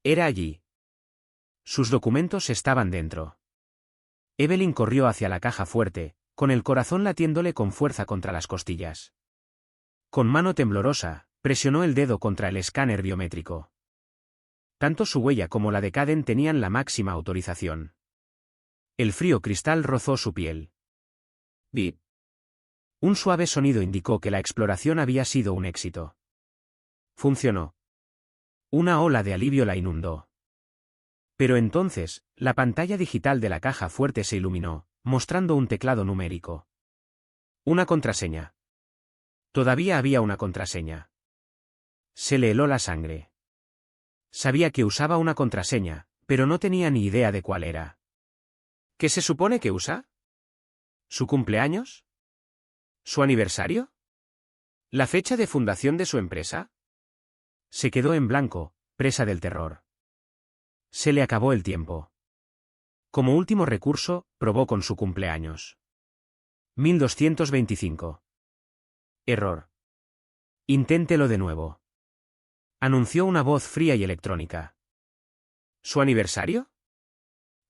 Era allí. Sus documentos estaban dentro. Evelyn corrió hacia la caja fuerte, con el corazón latiéndole con fuerza contra las costillas. Con mano temblorosa, presionó el dedo contra el escáner biométrico. Tanto su huella como la de Caden tenían la máxima autorización. El frío cristal rozó su piel. Bip. Un suave sonido indicó que la exploración había sido un éxito. Funcionó. Una ola de alivio la inundó. Pero entonces, la pantalla digital de la caja fuerte se iluminó, mostrando un teclado numérico. Una contraseña. Todavía había una contraseña. Se le heló la sangre. Sabía que usaba una contraseña, pero no tenía ni idea de cuál era. ¿Qué se supone que usa? ¿Su cumpleaños? ¿Su aniversario? ¿La fecha de fundación de su empresa? Se quedó en blanco, presa del terror. Se le acabó el tiempo. Como último recurso, probó con su cumpleaños. 1225. Error. Inténtelo de nuevo. Anunció una voz fría y electrónica. ¿Su aniversario?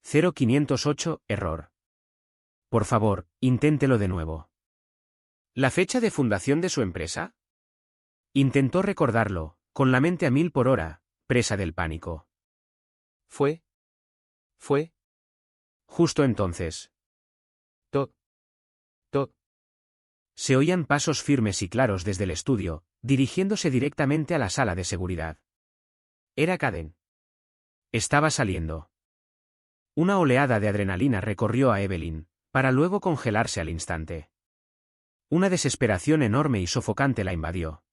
0508, error. Por favor, inténtelo de nuevo. ¿La fecha de fundación de su empresa? Intentó recordarlo, con la mente a 1000 por hora, presa del pánico. Fue. Justo entonces. Toc. Se oían pasos firmes y claros desde el estudio, dirigiéndose directamente a la sala de seguridad. Era Kayden. Estaba saliendo. Una oleada de adrenalina recorrió a Evelyn, para luego congelarse al instante. Una desesperación enorme y sofocante la invadió.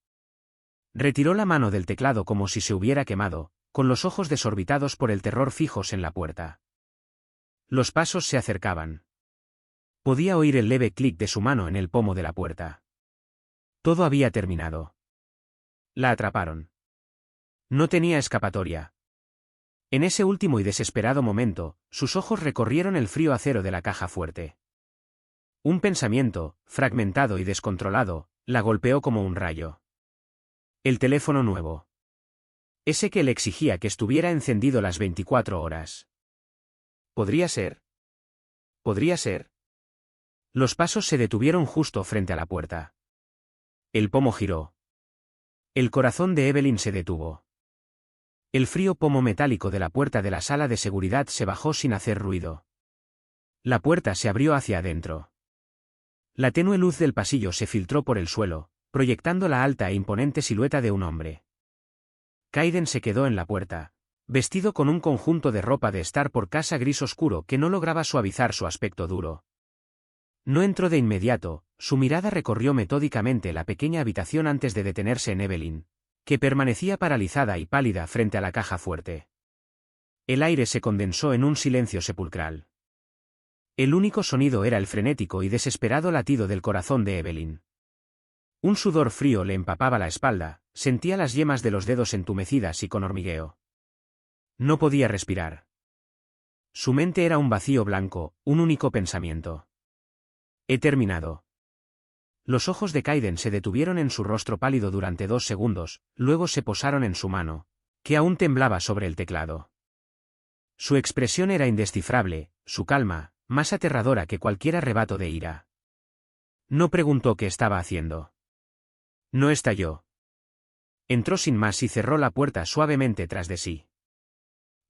Retiró la mano del teclado como si se hubiera quemado, con los ojos desorbitados por el terror fijos en la puerta. Los pasos se acercaban. Podía oír el leve clic de su mano en el pomo de la puerta. Todo había terminado. La atraparon. No tenía escapatoria. En ese último y desesperado momento, sus ojos recorrieron el frío acero de la caja fuerte. Un pensamiento, fragmentado y descontrolado, la golpeó como un rayo. El teléfono nuevo. Ese que le exigía que estuviera encendido las 24 horas. Podría ser. Los pasos se detuvieron justo frente a la puerta. El pomo giró. El corazón de Evelyn se detuvo. El frío pomo metálico de la puerta de la sala de seguridad se bajó sin hacer ruido. La puerta se abrió hacia adentro. La tenue luz del pasillo se filtró por el suelo, proyectando la alta e imponente silueta de un hombre. Kayden se quedó en la puerta, vestido con un conjunto de ropa de estar por casa gris oscuro que no lograba suavizar su aspecto duro. No entró de inmediato, su mirada recorrió metódicamente la pequeña habitación antes de detenerse en Evelyn, que permanecía paralizada y pálida frente a la caja fuerte. El aire se condensó en un silencio sepulcral. El único sonido era el frenético y desesperado latido del corazón de Evelyn. Un sudor frío le empapaba la espalda, sentía las yemas de los dedos entumecidas y con hormigueo. No podía respirar. Su mente era un vacío blanco, un único pensamiento. He terminado. Los ojos de Kayden se detuvieron en su rostro pálido durante 2 segundos, luego se posaron en su mano, que aún temblaba sobre el teclado. Su expresión era indescifrable, su calma, más aterradora que cualquier arrebato de ira. No preguntó qué estaba haciendo. No estalló. Entró sin más y cerró la puerta suavemente tras de sí.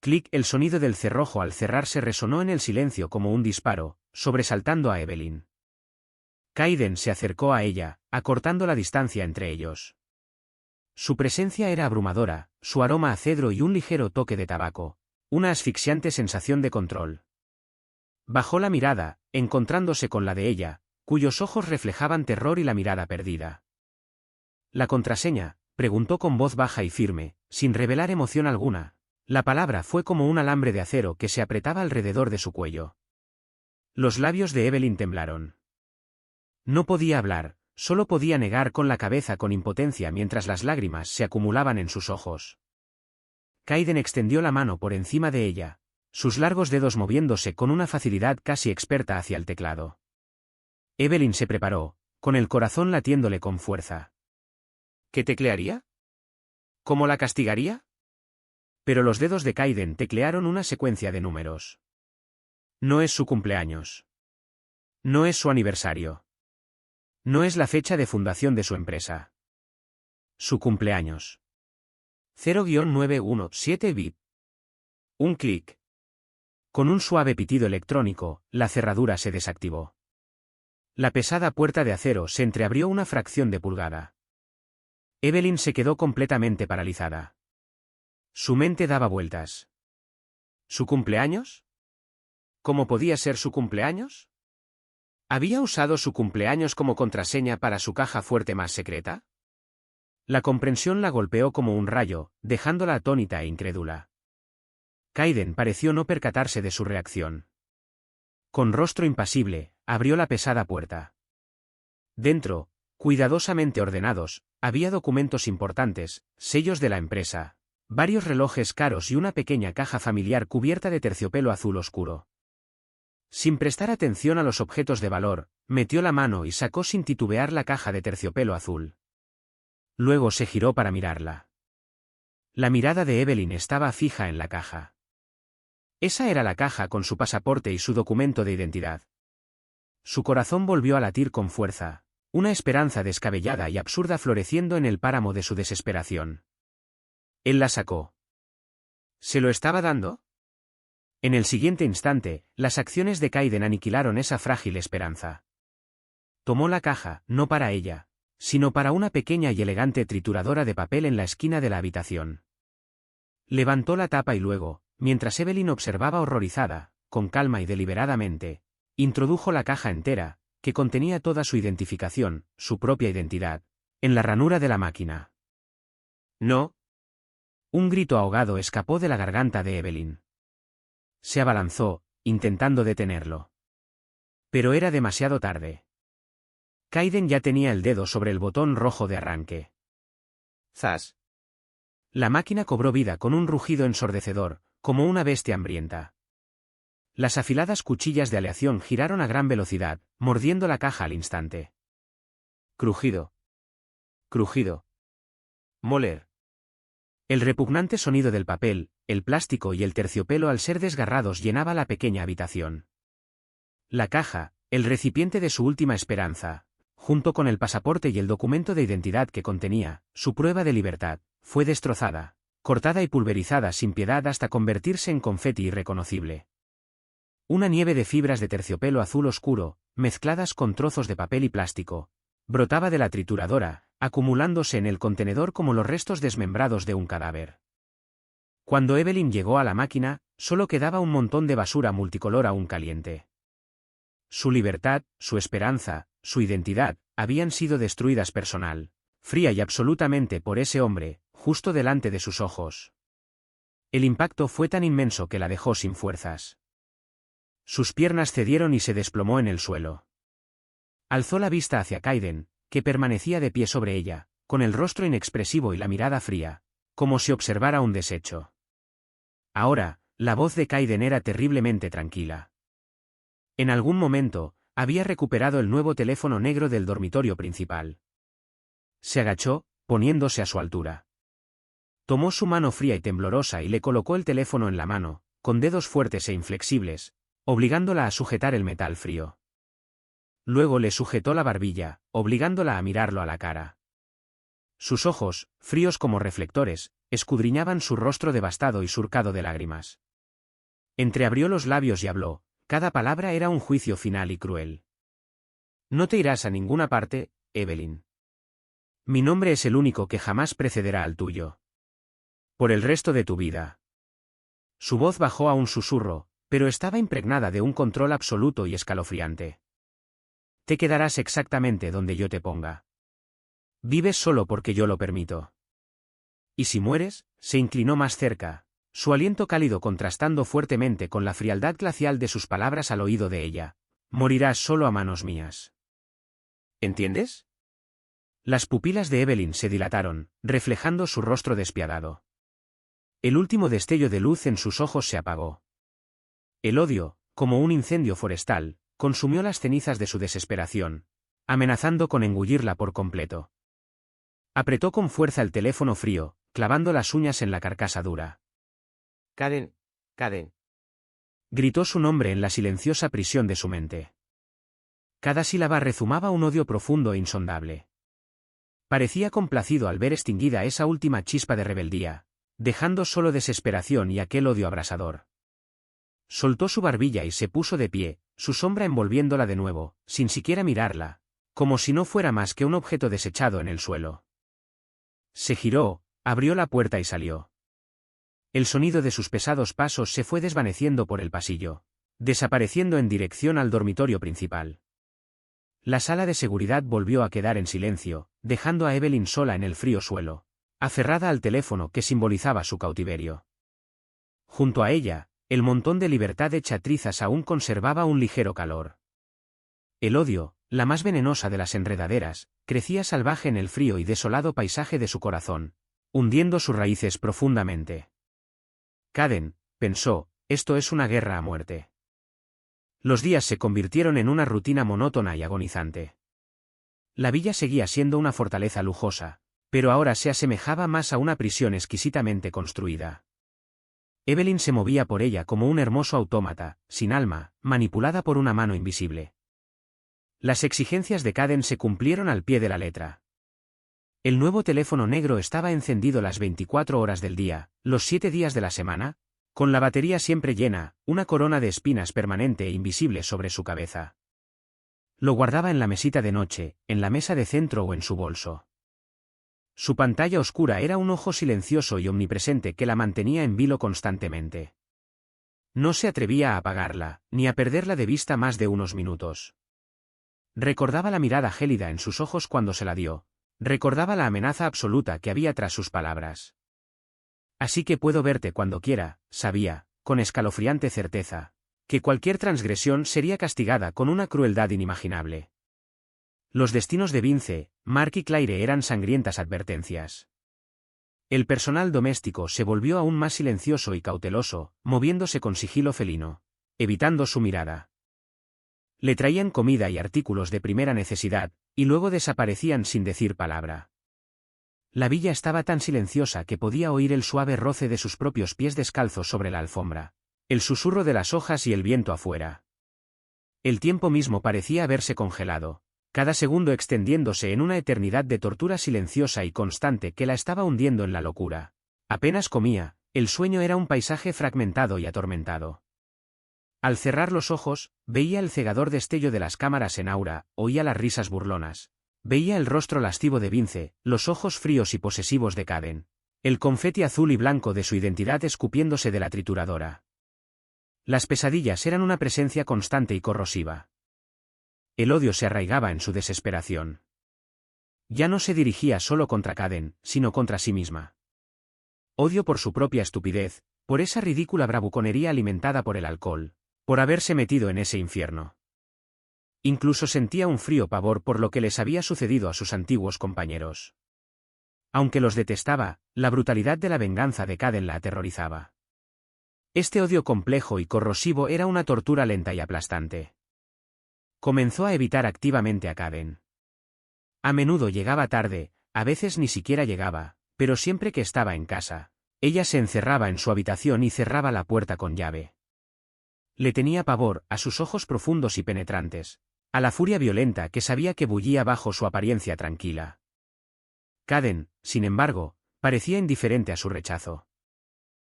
Clic, el sonido del cerrojo al cerrarse resonó en el silencio como un disparo, sobresaltando a Evelyn. Kayden se acercó a ella, acortando la distancia entre ellos. Su presencia era abrumadora, su aroma a cedro y un ligero toque de tabaco, una asfixiante sensación de control. Bajó la mirada, encontrándose con la de ella, cuyos ojos reflejaban terror y la mirada perdida. «¿La contraseña?», preguntó con voz baja y firme, sin revelar emoción alguna. La palabra fue como un alambre de acero que se apretaba alrededor de su cuello. Los labios de Evelyn temblaron. No podía hablar, solo podía negar con la cabeza con impotencia mientras las lágrimas se acumulaban en sus ojos. Kayden extendió la mano por encima de ella, sus largos dedos moviéndose con una facilidad casi experta hacia el teclado. Evelyn se preparó, con el corazón latiéndole con fuerza. ¿Qué teclearía? ¿Cómo la castigaría? Pero los dedos de Kayden teclearon una secuencia de números. No es su cumpleaños. No es su aniversario. No es la fecha de fundación de su empresa. Su cumpleaños. 0-917 bit. Un clic. Con un suave pitido electrónico, la cerradura se desactivó. La pesada puerta de acero se entreabrió una fracción de pulgada. Evelyn se quedó completamente paralizada. Su mente daba vueltas. ¿Su cumpleaños? ¿Cómo podía ser su cumpleaños? ¿Había usado su cumpleaños como contraseña para su caja fuerte más secreta? La comprensión la golpeó como un rayo, dejándola atónita e incrédula. Kayden pareció no percatarse de su reacción. Con rostro impasible, abrió la pesada puerta. Dentro, cuidadosamente ordenados, había documentos importantes, sellos de la empresa, varios relojes caros y una pequeña caja familiar cubierta de terciopelo azul oscuro. Sin prestar atención a los objetos de valor, metió la mano y sacó sin titubear la caja de terciopelo azul. Luego se giró para mirarla. La mirada de Evelyn estaba fija en la caja. Esa era la caja con su pasaporte y su documento de identidad. Su corazón volvió a latir con fuerza, una esperanza descabellada y absurda floreciendo en el páramo de su desesperación. Él la sacó. ¿Se lo estaba dando? En el siguiente instante, las acciones de Kayden aniquilaron esa frágil esperanza. Tomó la caja, no para ella, sino para una pequeña y elegante trituradora de papel en la esquina de la habitación. Levantó la tapa y luego, mientras Evelyn observaba horrorizada, con calma y deliberadamente, introdujo la caja entera, que contenía toda su identificación, su propia identidad, en la ranura de la máquina. «No». Un grito ahogado escapó de la garganta de Evelyn. Se abalanzó, intentando detenerlo. Pero era demasiado tarde. Kayden ya tenía el dedo sobre el botón rojo de arranque. ¡Zas! La máquina cobró vida con un rugido ensordecedor, como una bestia hambrienta. Las afiladas cuchillas de aleación giraron a gran velocidad, mordiendo la caja al instante. Crujido. Crujido. Moler. El repugnante sonido del papel, el plástico y el terciopelo al ser desgarrados llenaba la pequeña habitación. La caja, el recipiente de su última esperanza, junto con el pasaporte y el documento de identidad que contenía, su prueba de libertad, fue destrozada, cortada y pulverizada sin piedad hasta convertirse en confeti irreconocible. Una nieve de fibras de terciopelo azul oscuro, mezcladas con trozos de papel y plástico, brotaba de la trituradora, acumulándose en el contenedor como los restos desmembrados de un cadáver. Cuando Evelyn llegó a la máquina, solo quedaba un montón de basura multicolor aún caliente. Su libertad, su esperanza, su identidad, habían sido destruidas personal, fría y absolutamente por ese hombre, justo delante de sus ojos. El impacto fue tan inmenso que la dejó sin fuerzas. Sus piernas cedieron y se desplomó en el suelo. Alzó la vista hacia Kayden, que permanecía de pie sobre ella, con el rostro inexpresivo y la mirada fría, como si observara un desecho. Ahora, la voz de Kayden era terriblemente tranquila. En algún momento, había recuperado el nuevo teléfono negro del dormitorio principal. Se agachó, poniéndose a su altura. Tomó su mano fría y temblorosa y le colocó el teléfono en la mano, con dedos fuertes e inflexibles, obligándola a sujetar el metal frío. Luego le sujetó la barbilla, obligándola a mirarlo a la cara. Sus ojos, fríos como reflectores, escudriñaban su rostro devastado y surcado de lágrimas. Entreabrió los labios y habló, cada palabra era un juicio final y cruel. No te irás a ninguna parte, Evelyn. Mi nombre es el único que jamás precederá al tuyo. Por el resto de tu vida. Su voz bajó a un susurro, pero estaba impregnada de un control absoluto y escalofriante. Te quedarás exactamente donde yo te ponga. Vives solo porque yo lo permito. Y si mueres, se inclinó más cerca, su aliento cálido contrastando fuertemente con la frialdad glacial de sus palabras al oído de ella. Morirás solo a manos mías. ¿Entiendes? Las pupilas de Evelyn se dilataron, reflejando su rostro despiadado. El último destello de luz en sus ojos se apagó. El odio, como un incendio forestal, consumió las cenizas de su desesperación, amenazando con engullirla por completo. Apretó con fuerza el teléfono frío, clavando las uñas en la carcasa dura. «Kayden, Kayden», gritó su nombre en la silenciosa prisión de su mente. Cada sílaba rezumaba un odio profundo e insondable. Parecía complacido al ver extinguida esa última chispa de rebeldía, dejando solo desesperación y aquel odio abrasador. Soltó su barbilla y se puso de pie, su sombra envolviéndola de nuevo, sin siquiera mirarla, como si no fuera más que un objeto desechado en el suelo. Se giró, abrió la puerta y salió. El sonido de sus pesados pasos se fue desvaneciendo por el pasillo, desapareciendo en dirección al dormitorio principal. La sala de seguridad volvió a quedar en silencio, dejando a Evelyn sola en el frío suelo, aferrada al teléfono que simbolizaba su cautiverio. Junto a ella, el montón de libertad hecha trizas aún conservaba un ligero calor. El odio, la más venenosa de las enredaderas, crecía salvaje en el frío y desolado paisaje de su corazón, hundiendo sus raíces profundamente. Caden, pensó, esto es una guerra a muerte. Los días se convirtieron en una rutina monótona y agonizante. La villa seguía siendo una fortaleza lujosa, pero ahora se asemejaba más a una prisión exquisitamente construida. Evelyn se movía por ella como un hermoso autómata, sin alma, manipulada por una mano invisible. Las exigencias de Caden se cumplieron al pie de la letra. El nuevo teléfono negro estaba encendido las 24 horas del día, los 7 días de la semana, con la batería siempre llena, una corona de espinas permanente e invisible sobre su cabeza. Lo guardaba en la mesita de noche, en la mesa de centro o en su bolso. Su pantalla oscura era un ojo silencioso y omnipresente que la mantenía en vilo constantemente. No se atrevía a apagarla, ni a perderla de vista más de unos minutos. Recordaba la mirada gélida en sus ojos cuando se la dio, recordaba la amenaza absoluta que había tras sus palabras. Así que puedo verte cuando quiera, sabía, con escalofriante certeza, que cualquier transgresión sería castigada con una crueldad inimaginable. Los destinos de Vince, Mark y Claire eran sangrientas advertencias. El personal doméstico se volvió aún más silencioso y cauteloso, moviéndose con sigilo felino, evitando su mirada. Le traían comida y artículos de primera necesidad, y luego desaparecían sin decir palabra. La villa estaba tan silenciosa que podía oír el suave roce de sus propios pies descalzos sobre la alfombra, el susurro de las hojas y el viento afuera. El tiempo mismo parecía haberse congelado, cada segundo extendiéndose en una eternidad de tortura silenciosa y constante que la estaba hundiendo en la locura. Apenas comía, el sueño era un paisaje fragmentado y atormentado. Al cerrar los ojos, veía el cegador destello de las cámaras en aura, oía las risas burlonas. Veía el rostro lascivo de Vince, los ojos fríos y posesivos de Caden, el confeti azul y blanco de su identidad escupiéndose de la trituradora. Las pesadillas eran una presencia constante y corrosiva. El odio se arraigaba en su desesperación. Ya no se dirigía solo contra Caden, sino contra sí misma. Odio por su propia estupidez, por esa ridícula bravuconería alimentada por el alcohol, por haberse metido en ese infierno. Incluso sentía un frío pavor por lo que les había sucedido a sus antiguos compañeros. Aunque los detestaba, la brutalidad de la venganza de Caden la aterrorizaba. Este odio complejo y corrosivo era una tortura lenta y aplastante. Comenzó a evitar activamente a Caden. A menudo llegaba tarde, a veces ni siquiera llegaba, pero siempre que estaba en casa, ella se encerraba en su habitación y cerraba la puerta con llave. Le tenía pavor a sus ojos profundos y penetrantes, a la furia violenta que sabía que bullía bajo su apariencia tranquila. Caden, sin embargo, parecía indiferente a su rechazo.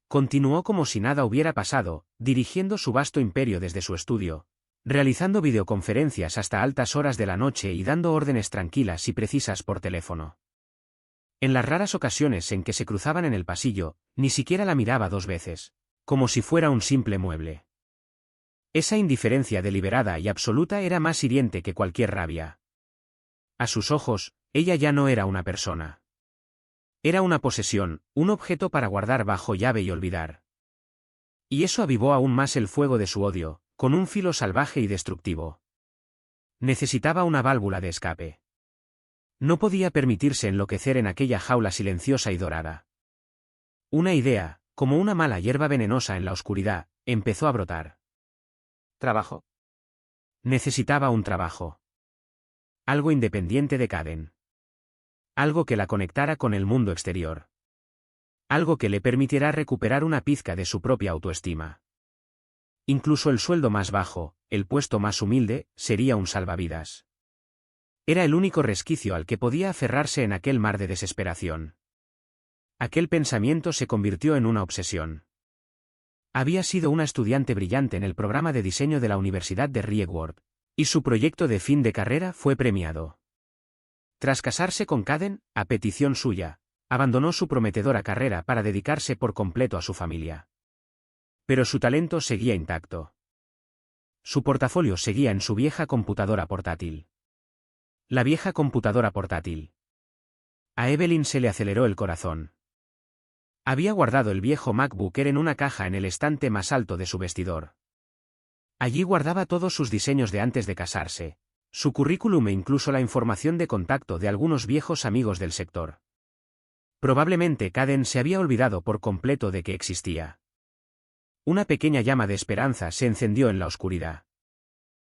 Continuó como si nada hubiera pasado, dirigiendo su vasto imperio desde su estudio, realizando videoconferencias hasta altas horas de la noche y dando órdenes tranquilas y precisas por teléfono. En las raras ocasiones en que se cruzaban en el pasillo, ni siquiera la miraba 2 veces, como si fuera un simple mueble. Esa indiferencia deliberada y absoluta era más hiriente que cualquier rabia. A sus ojos, ella ya no era una persona. Era una posesión, un objeto para guardar bajo llave y olvidar. Y eso avivó aún más el fuego de su odio, con un filo salvaje y destructivo. Necesitaba una válvula de escape. No podía permitirse enloquecer en aquella jaula silenciosa y dorada. Una idea, como una mala hierba venenosa en la oscuridad, empezó a brotar. ¿Trabajo? Necesitaba un trabajo. Algo independiente de Caden. Algo que la conectara con el mundo exterior. Algo que le permitiera recuperar una pizca de su propia autoestima. Incluso el sueldo más bajo, el puesto más humilde, sería un salvavidas. Era el único resquicio al que podía aferrarse en aquel mar de desesperación. Aquel pensamiento se convirtió en una obsesión. Había sido una estudiante brillante en el programa de diseño de la Universidad de Riegwald, y su proyecto de fin de carrera fue premiado. Tras casarse con Caden, a petición suya, abandonó su prometedora carrera para dedicarse por completo a su familia. Pero su talento seguía intacto. Su portafolio seguía en su vieja computadora portátil. La vieja computadora portátil. A Evelyn se le aceleró el corazón. Había guardado el viejo MacBook Air en una caja en el estante más alto de su vestidor. Allí guardaba todos sus diseños de antes de casarse, su currículum e incluso la información de contacto de algunos viejos amigos del sector. Probablemente Caden se había olvidado por completo de que existía. Una pequeña llama de esperanza se encendió en la oscuridad.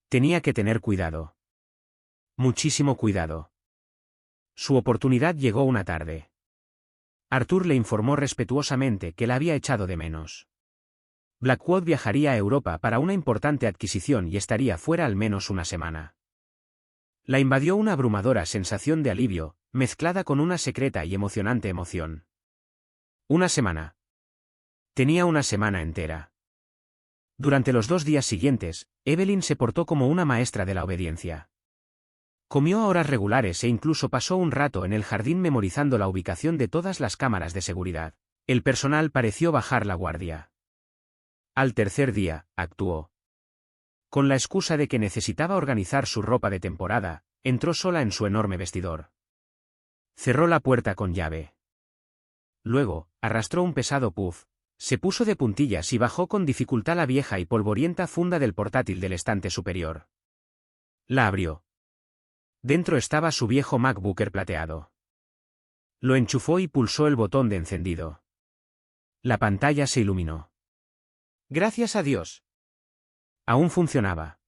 Tenía que tener cuidado. Muchísimo cuidado. Su oportunidad llegó una tarde. Arthur le informó respetuosamente que la había echado de menos. Blackwood viajaría a Europa para una importante adquisición y estaría fuera al menos una semana. La invadió una abrumadora sensación de alivio, mezclada con una secreta y emocionante emoción. Una semana. Tenía una semana entera. Durante los 2 días siguientes, Evelyn se portó como una maestra de la obediencia. Comió a horas regulares e incluso pasó un rato en el jardín memorizando la ubicación de todas las cámaras de seguridad. El personal pareció bajar la guardia. Al tercer día, actuó. Con la excusa de que necesitaba organizar su ropa de temporada, entró sola en su enorme vestidor. Cerró la puerta con llave. Luego, arrastró un pesado puff, se puso de puntillas y bajó con dificultad la vieja y polvorienta funda del portátil del estante superior. La abrió. Dentro estaba su viejo MacBook Air plateado. Lo enchufó y pulsó el botón de encendido. La pantalla se iluminó. Gracias a Dios. Aún funcionaba.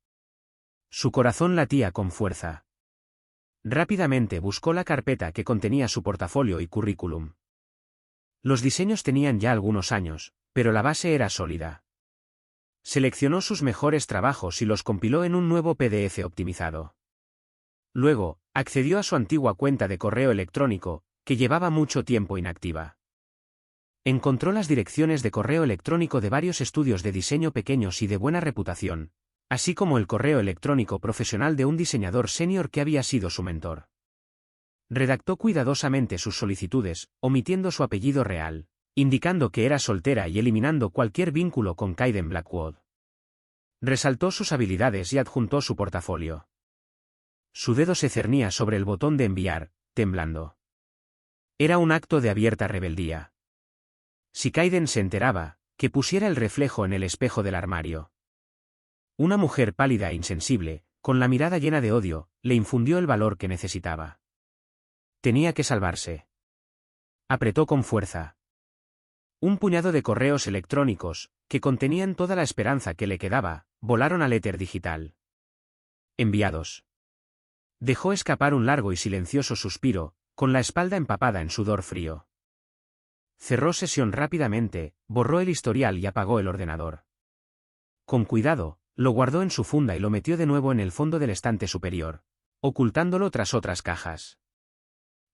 Su corazón latía con fuerza. Rápidamente buscó la carpeta que contenía su portafolio y currículum. Los diseños tenían ya algunos años, pero la base era sólida. Seleccionó sus mejores trabajos y los compiló en un nuevo PDF optimizado. Luego, accedió a su antigua cuenta de correo electrónico, que llevaba mucho tiempo inactiva. Encontró las direcciones de correo electrónico de varios estudios de diseño pequeños y de buena reputación, así como el correo electrónico profesional de un diseñador senior que había sido su mentor. Redactó cuidadosamente sus solicitudes, omitiendo su apellido real, indicando que era soltera y eliminando cualquier vínculo con Caden Blackwood. Resaltó sus habilidades y adjuntó su portafolio. Su dedo se cernía sobre el botón de enviar, temblando. Era un acto de abierta rebeldía. Si Caden se enteraba, que pusiera el reflejo en el espejo del armario. Una mujer pálida e insensible, con la mirada llena de odio, le infundió el valor que necesitaba. Tenía que salvarse. Apretó con fuerza. Un puñado de correos electrónicos, que contenían toda la esperanza que le quedaba, volaron al éter digital. Enviados. Dejó escapar un largo y silencioso suspiro, con la espalda empapada en sudor frío. Cerró sesión rápidamente, borró el historial y apagó el ordenador. Con cuidado, lo guardó en su funda y lo metió de nuevo en el fondo del estante superior, ocultándolo tras otras cajas.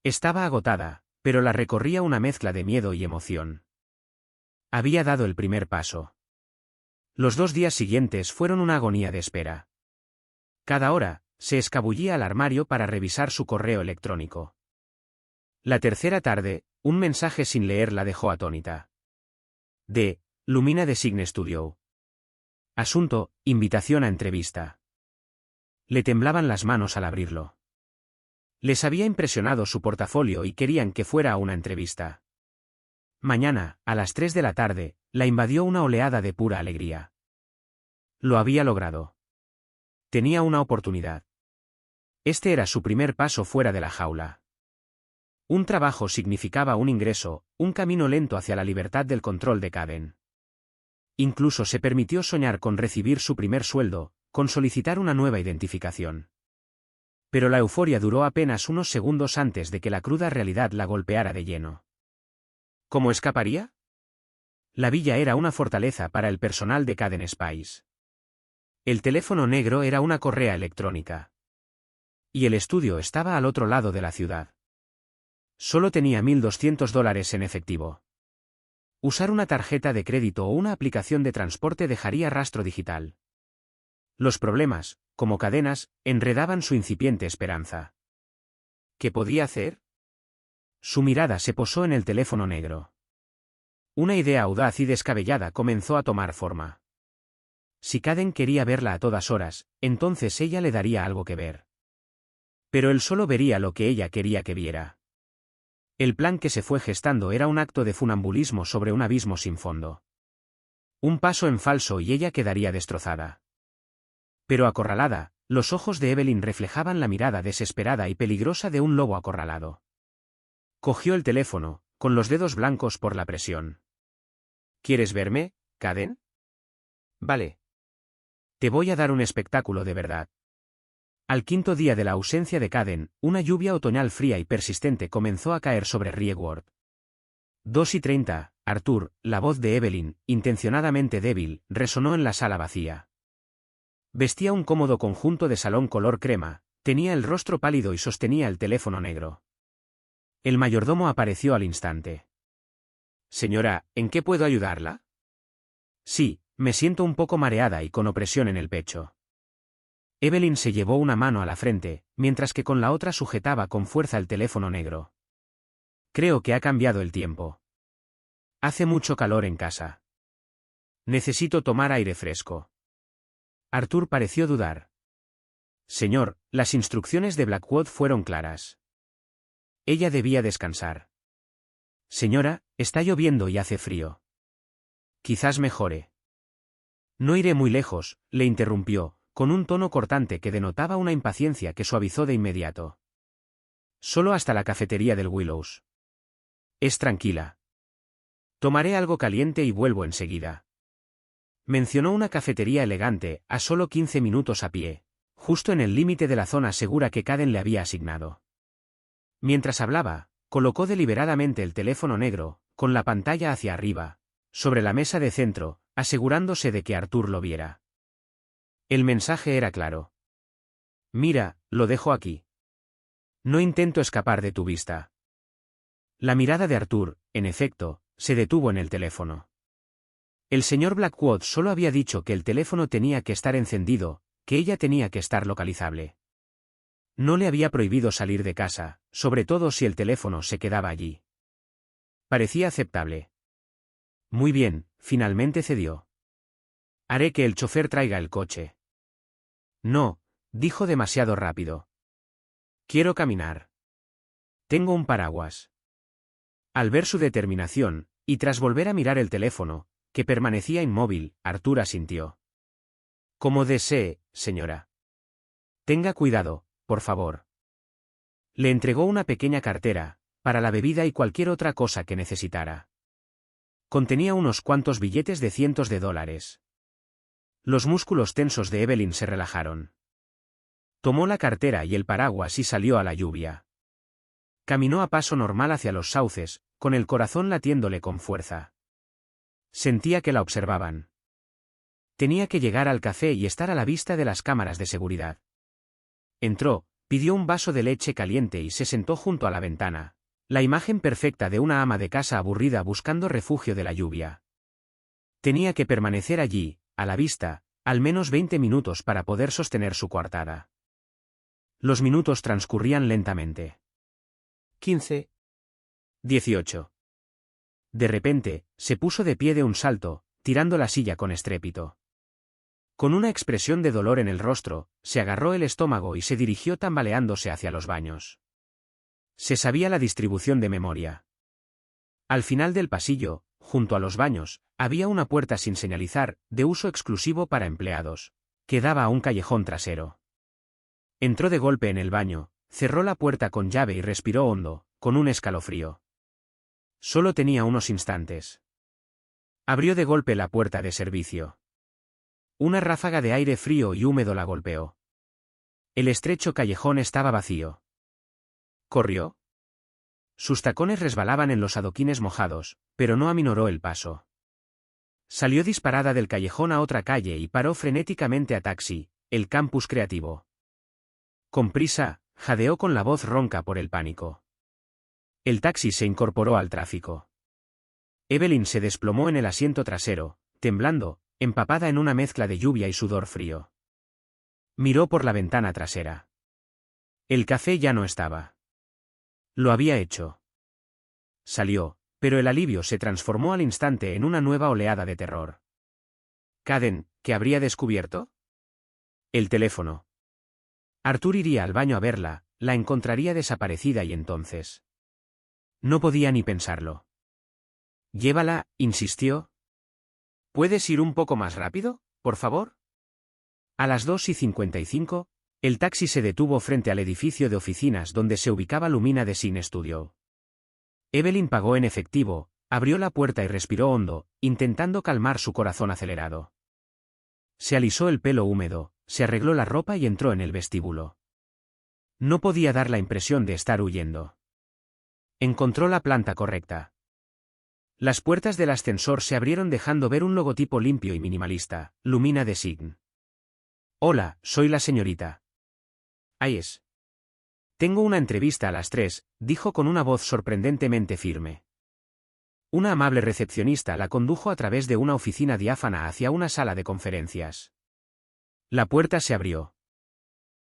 Estaba agotada, pero la recorría una mezcla de miedo y emoción. Había dado el primer paso. Los 2 días siguientes fueron una agonía de espera. Cada hora, se escabullía al armario para revisar su correo electrónico. La tercera tarde, un mensaje sin leer la dejó atónita. De Lumina Design Studio. Asunto, invitación a entrevista. Le temblaban las manos al abrirlo. Les había impresionado su portafolio y querían que fuera a una entrevista. Mañana, a las 3 de la tarde, la invadió una oleada de pura alegría. Lo había logrado. Tenía una oportunidad. Este era su primer paso fuera de la jaula. Un trabajo significaba un ingreso, un camino lento hacia la libertad del control de Caden. Incluso se permitió soñar con recibir su primer sueldo, con solicitar una nueva identificación. Pero la euforia duró apenas unos segundos antes de que la cruda realidad la golpeara de lleno. ¿Cómo escaparía? La villa era una fortaleza para el personal de Caden Spice. El teléfono negro era una correa electrónica. Y el estudio estaba al otro lado de la ciudad. Solo tenía $1.200 en efectivo. Usar una tarjeta de crédito o una aplicación de transporte dejaría rastro digital. Los problemas, como cadenas, enredaban su incipiente esperanza. ¿Qué podía hacer? Su mirada se posó en el teléfono negro. Una idea audaz y descabellada comenzó a tomar forma. Si Caden quería verla a todas horas, entonces ella le daría algo que ver. Pero él solo vería lo que ella quería que viera. El plan que se fue gestando era un acto de funambulismo sobre un abismo sin fondo. Un paso en falso y ella quedaría destrozada. Pero acorralada, los ojos de Evelyn reflejaban la mirada desesperada y peligrosa de un lobo acorralado. Cogió el teléfono, con los dedos blancos por la presión. ¿Quieres verme, Caden? Vale. Te voy a dar un espectáculo de verdad. Al quinto día de la ausencia de Caden, una lluvia otoñal fría y persistente comenzó a caer sobre Riegward. 2:30, Arthur, la voz de Evelyn, intencionadamente débil, resonó en la sala vacía. Vestía un cómodo conjunto de salón color crema, tenía el rostro pálido y sostenía el teléfono negro. El mayordomo apareció al instante. Señora, ¿en qué puedo ayudarla? Sí, me siento un poco mareada y con opresión en el pecho. Evelyn se llevó una mano a la frente, mientras que con la otra sujetaba con fuerza el teléfono negro. Creo que ha cambiado el tiempo. Hace mucho calor en casa. Necesito tomar aire fresco. Arthur pareció dudar. Señor, las instrucciones de Blackwood fueron claras. Ella debía descansar. Señora, está lloviendo y hace frío. Quizás mejore. No iré muy lejos, le interrumpió, con un tono cortante que denotaba una impaciencia que suavizó de inmediato. Solo hasta la cafetería del Willows. Es tranquila. Tomaré algo caliente y vuelvo enseguida. Mencionó una cafetería elegante, a solo 15 minutos a pie, justo en el límite de la zona segura que Caden le había asignado. Mientras hablaba, colocó deliberadamente el teléfono negro, con la pantalla hacia arriba, sobre la mesa de centro, asegurándose de que Arthur lo viera. El mensaje era claro. Mira, lo dejo aquí. No intento escapar de tu vista. La mirada de Arthur, en efecto, se detuvo en el teléfono. El señor Blackwood solo había dicho que el teléfono tenía que estar encendido, que ella tenía que estar localizable. No le había prohibido salir de casa, sobre todo si el teléfono se quedaba allí. Parecía aceptable. Muy bien, finalmente cedió. Haré que el chofer traiga el coche. No, dijo demasiado rápido. Quiero caminar. Tengo un paraguas. Al ver su determinación, y tras volver a mirar el teléfono, que permanecía inmóvil, Arthur asintió. Como desee, señora. Tenga cuidado, por favor. Le entregó una pequeña cartera, para la bebida y cualquier otra cosa que necesitara. Contenía unos cuantos billetes de cientos de dólares. Los músculos tensos de Evelyn se relajaron. Tomó la cartera y el paraguas y salió a la lluvia. Caminó a paso normal hacia los sauces, con el corazón latiéndole con fuerza. Sentía que la observaban. Tenía que llegar al café y estar a la vista de las cámaras de seguridad. Entró, pidió un vaso de leche caliente y se sentó junto a la ventana, la imagen perfecta de una ama de casa aburrida buscando refugio de la lluvia. Tenía que permanecer allí, a la vista, al menos 20 minutos para poder sostener su coartada. Los minutos transcurrían lentamente. 15. 18. De repente, se puso de pie de un salto, tirando la silla con estrépito. Con una expresión de dolor en el rostro, se agarró el estómago y se dirigió tambaleándose hacia los baños. Se sabía la distribución de memoria. Al final del pasillo, junto a los baños, había una puerta sin señalizar, de uso exclusivo para empleados, que daba a un callejón trasero. Entró de golpe en el baño, cerró la puerta con llave y respiró hondo, con un escalofrío. Solo tenía unos instantes. Abrió de golpe la puerta de servicio. Una ráfaga de aire frío y húmedo la golpeó. El estrecho callejón estaba vacío. Corrió. Sus tacones resbalaban en los adoquines mojados, pero no aminoró el paso. Salió disparada del callejón a otra calle y paró frenéticamente a Taxi, el campus creativo. Con prisa, jadeó con la voz ronca por el pánico. El taxi se incorporó al tráfico. Evelyn se desplomó en el asiento trasero, temblando, empapada en una mezcla de lluvia y sudor frío. Miró por la ventana trasera. El café ya no estaba. Lo había hecho. Salió, pero el alivio se transformó al instante en una nueva oleada de terror. ¿Caden, qué habría descubierto? El teléfono. Arthur iría al baño a verla, la encontraría desaparecida y entonces. No podía ni pensarlo. Llévala, insistió. ¿Puedes ir un poco más rápido, por favor? A las 2:55, el taxi se detuvo frente al edificio de oficinas donde se ubicaba Lumina Design Studio. Evelyn pagó en efectivo, abrió la puerta y respiró hondo, intentando calmar su corazón acelerado. Se alisó el pelo húmedo, se arregló la ropa y entró en el vestíbulo. No podía dar la impresión de estar huyendo. Encontró la planta correcta. Las puertas del ascensor se abrieron dejando ver un logotipo limpio y minimalista, Lumina Design. Hola, soy la señorita. Hayes. Tengo una entrevista a las 3, dijo con una voz sorprendentemente firme. Una amable recepcionista la condujo a través de una oficina diáfana hacia una sala de conferencias. La puerta se abrió.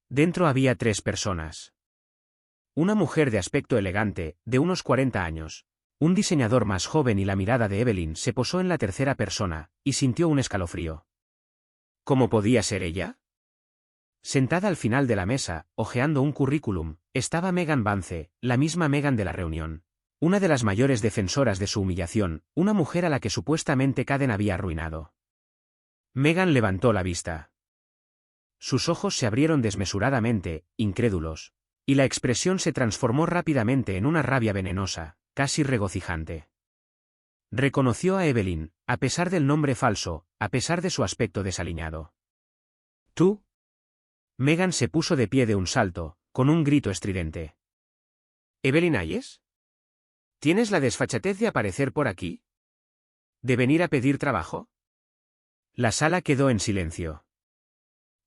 Dentro había 3 personas. Una mujer de aspecto elegante, de unos 40 años. Un diseñador más joven y la mirada de Evelyn se posó en la tercera persona, y sintió un escalofrío. ¿Cómo podía ser ella? Sentada al final de la mesa, hojeando un currículum, estaba Megan Vance, la misma Megan de la reunión. Una de las mayores defensoras de su humillación, una mujer a la que supuestamente Caden había arruinado. Megan levantó la vista. Sus ojos se abrieron desmesuradamente, incrédulos, y la expresión se transformó rápidamente en una rabia venenosa, casi regocijante. Reconoció a Evelyn, a pesar del nombre falso, a pesar de su aspecto desaliñado. ¿Tú? Megan se puso de pie de un salto, con un grito estridente. ¿Evelyn Hayes? ¿Tienes la desfachatez de aparecer por aquí? ¿De venir a pedir trabajo? La sala quedó en silencio.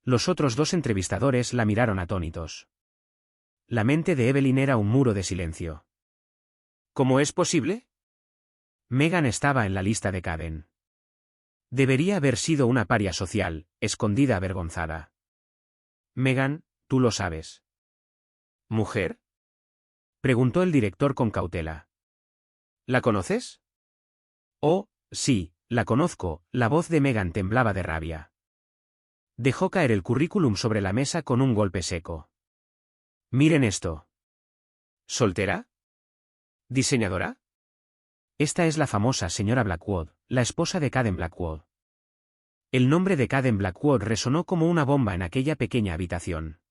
Los otros 2 entrevistadores la miraron atónitos. La mente de Evelyn era un muro de silencio. ¿Cómo es posible? Megan estaba en la lista de Caden. Debería haber sido una paria social, escondida avergonzada. Megan, tú lo sabes. ¿Mujer? Preguntó el director con cautela. ¿La conoces? Oh, sí, la conozco, la voz de Megan temblaba de rabia. Dejó caer el currículum sobre la mesa con un golpe seco. Miren esto. ¿Soltera? ¿Diseñadora? Esta es la famosa señora Blackwood, la esposa de Caden Blackwood. El nombre de Caden Blackwood resonó como una bomba en aquella pequeña habitación.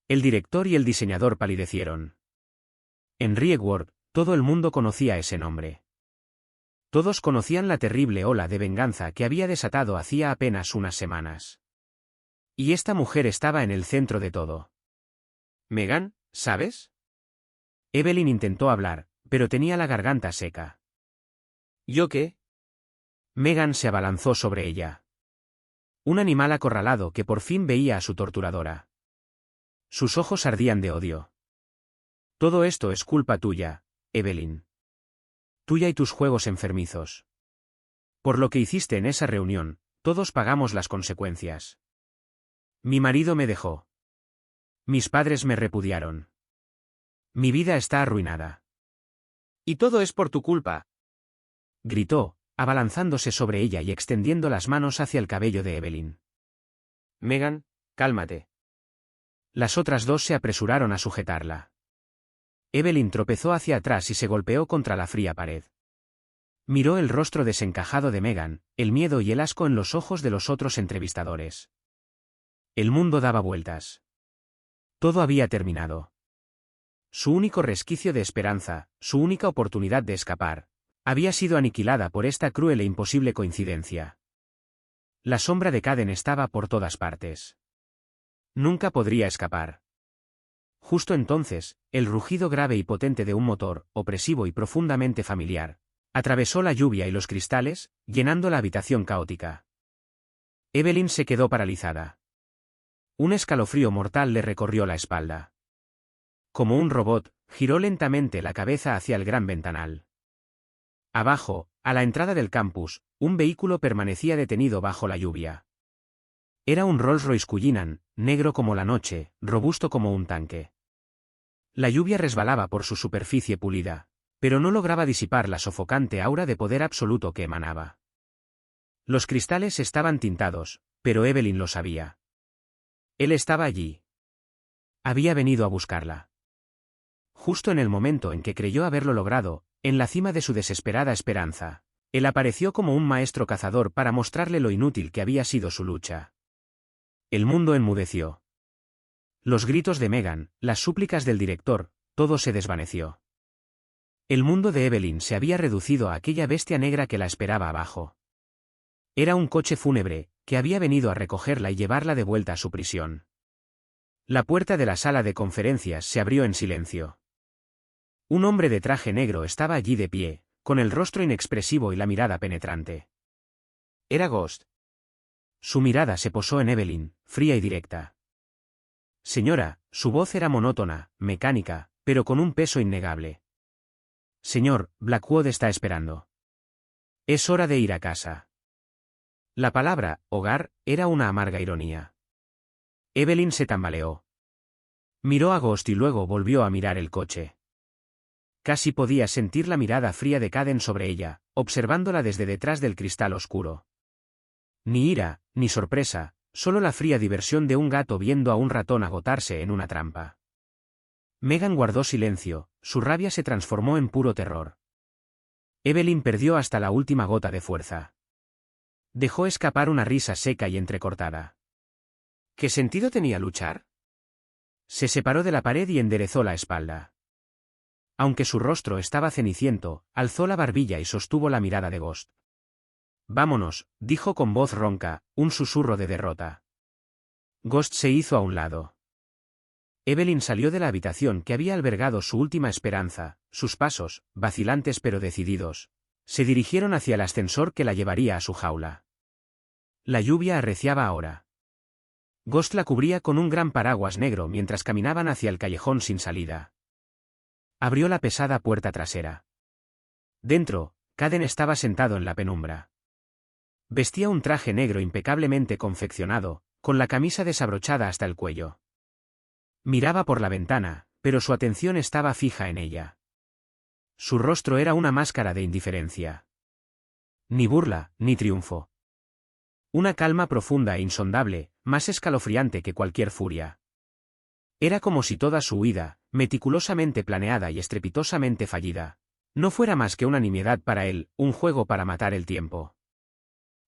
El director y el diseñador palidecieron. En Riegward, todo el mundo conocía ese nombre. Todos conocían la terrible ola de venganza que había desatado hacía apenas unas semanas. Y esta mujer estaba en el centro de todo. Megan, ¿sabes? Evelyn intentó hablar, pero tenía la garganta seca. ¿Yo qué? Megan se abalanzó sobre ella. Un animal acorralado que por fin veía a su torturadora. Sus ojos ardían de odio. Todo esto es culpa tuya, Evelyn. Tuya y tus juegos enfermizos. Por lo que hiciste en esa reunión, todos pagamos las consecuencias. Mi marido me dejó. Mis padres me repudiaron. Mi vida está arruinada. Y todo es por tu culpa. Gritó, abalanzándose sobre ella y extendiendo las manos hacia el cabello de Evelyn. Megan, cálmate. Las otras 2 se apresuraron a sujetarla. Evelyn tropezó hacia atrás y se golpeó contra la fría pared. Miró el rostro desencajado de Megan, el miedo y el asco en los ojos de los otros entrevistadores. El mundo daba vueltas. Todo había terminado. Su único resquicio de esperanza, su única oportunidad de escapar, había sido aniquilada por esta cruel e imposible coincidencia. La sombra de Caden estaba por todas partes. Nunca podría escapar. Justo entonces, el rugido grave y potente de un motor, opresivo y profundamente familiar, atravesó la lluvia y los cristales, llenando la habitación caótica. Evelyn se quedó paralizada. Un escalofrío mortal le recorrió la espalda. Como un robot, giró lentamente la cabeza hacia el gran ventanal. Abajo, a la entrada del campus, un vehículo permanecía detenido bajo la lluvia. Era un Rolls-Royce Cullinan, negro como la noche, robusto como un tanque. La lluvia resbalaba por su superficie pulida, pero no lograba disipar la sofocante aura de poder absoluto que emanaba. Los cristales estaban tintados, pero Evelyn lo sabía. Él estaba allí. Había venido a buscarla. Justo en el momento en que creyó haberlo logrado, en la cima de su desesperada esperanza, él apareció como un maestro cazador para mostrarle lo inútil que había sido su lucha. El mundo enmudeció. Los gritos de Megan, las súplicas del director, todo se desvaneció. El mundo de Evelyn se había reducido a aquella bestia negra que la esperaba abajo. Era un coche fúnebre, que había venido a recogerla y llevarla de vuelta a su prisión. La puerta de la sala de conferencias se abrió en silencio. Un hombre de traje negro estaba allí de pie, con el rostro inexpresivo y la mirada penetrante. Era Ghost. Su mirada se posó en Evelyn, fría y directa. Señora, su voz era monótona, mecánica, pero con un peso innegable. Señor, Blackwood está esperando. Es hora de ir a casa. La palabra, hogar, era una amarga ironía. Evelyn se tambaleó. Miró a Ghost y luego volvió a mirar el coche. Casi podía sentir la mirada fría de Caden sobre ella, observándola desde detrás del cristal oscuro. Ni ira, ni sorpresa, solo la fría diversión de un gato viendo a un ratón agotarse en una trampa. Megan guardó silencio, su rabia se transformó en puro terror. Evelyn perdió hasta la última gota de fuerza. Dejó escapar una risa seca y entrecortada. ¿Qué sentido tenía luchar? Se separó de la pared y enderezó la espalda. Aunque su rostro estaba ceniciento, alzó la barbilla y sostuvo la mirada de Ghost. Vámonos, dijo con voz ronca, un susurro de derrota. Ghost se hizo a un lado. Evelyn salió de la habitación que había albergado su última esperanza, sus pasos, vacilantes pero decididos, se dirigieron hacia el ascensor que la llevaría a su jaula. La lluvia arreciaba ahora. Ghost la cubría con un gran paraguas negro mientras caminaban hacia el callejón sin salida. Abrió la pesada puerta trasera. Dentro, Caden estaba sentado en la penumbra. Vestía un traje negro impecablemente confeccionado, con la camisa desabrochada hasta el cuello. Miraba por la ventana, pero su atención estaba fija en ella. Su rostro era una máscara de indiferencia. Ni burla, ni triunfo. Una calma profunda e insondable, más escalofriante que cualquier furia. Era como si toda su huida, meticulosamente planeada y estrepitosamente fallida, no fuera más que una nimiedad para él, un juego para matar el tiempo.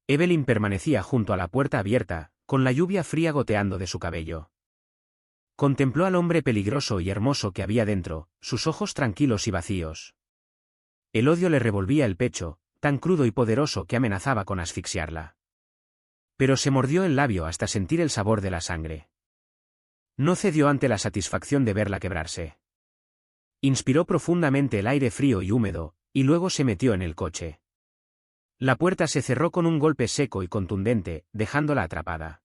Evelyn permanecía junto a la puerta abierta, con la lluvia fría goteando de su cabello. Contempló al hombre peligroso y hermoso que había dentro, sus ojos tranquilos y vacíos. El odio le revolvía el pecho, tan crudo y poderoso que amenazaba con asfixiarla. Pero se mordió el labio hasta sentir el sabor de la sangre. No cedió ante la satisfacción de verla quebrarse. Inspiró profundamente el aire frío y húmedo, y luego se metió en el coche. La puerta se cerró con un golpe seco y contundente, dejándola atrapada.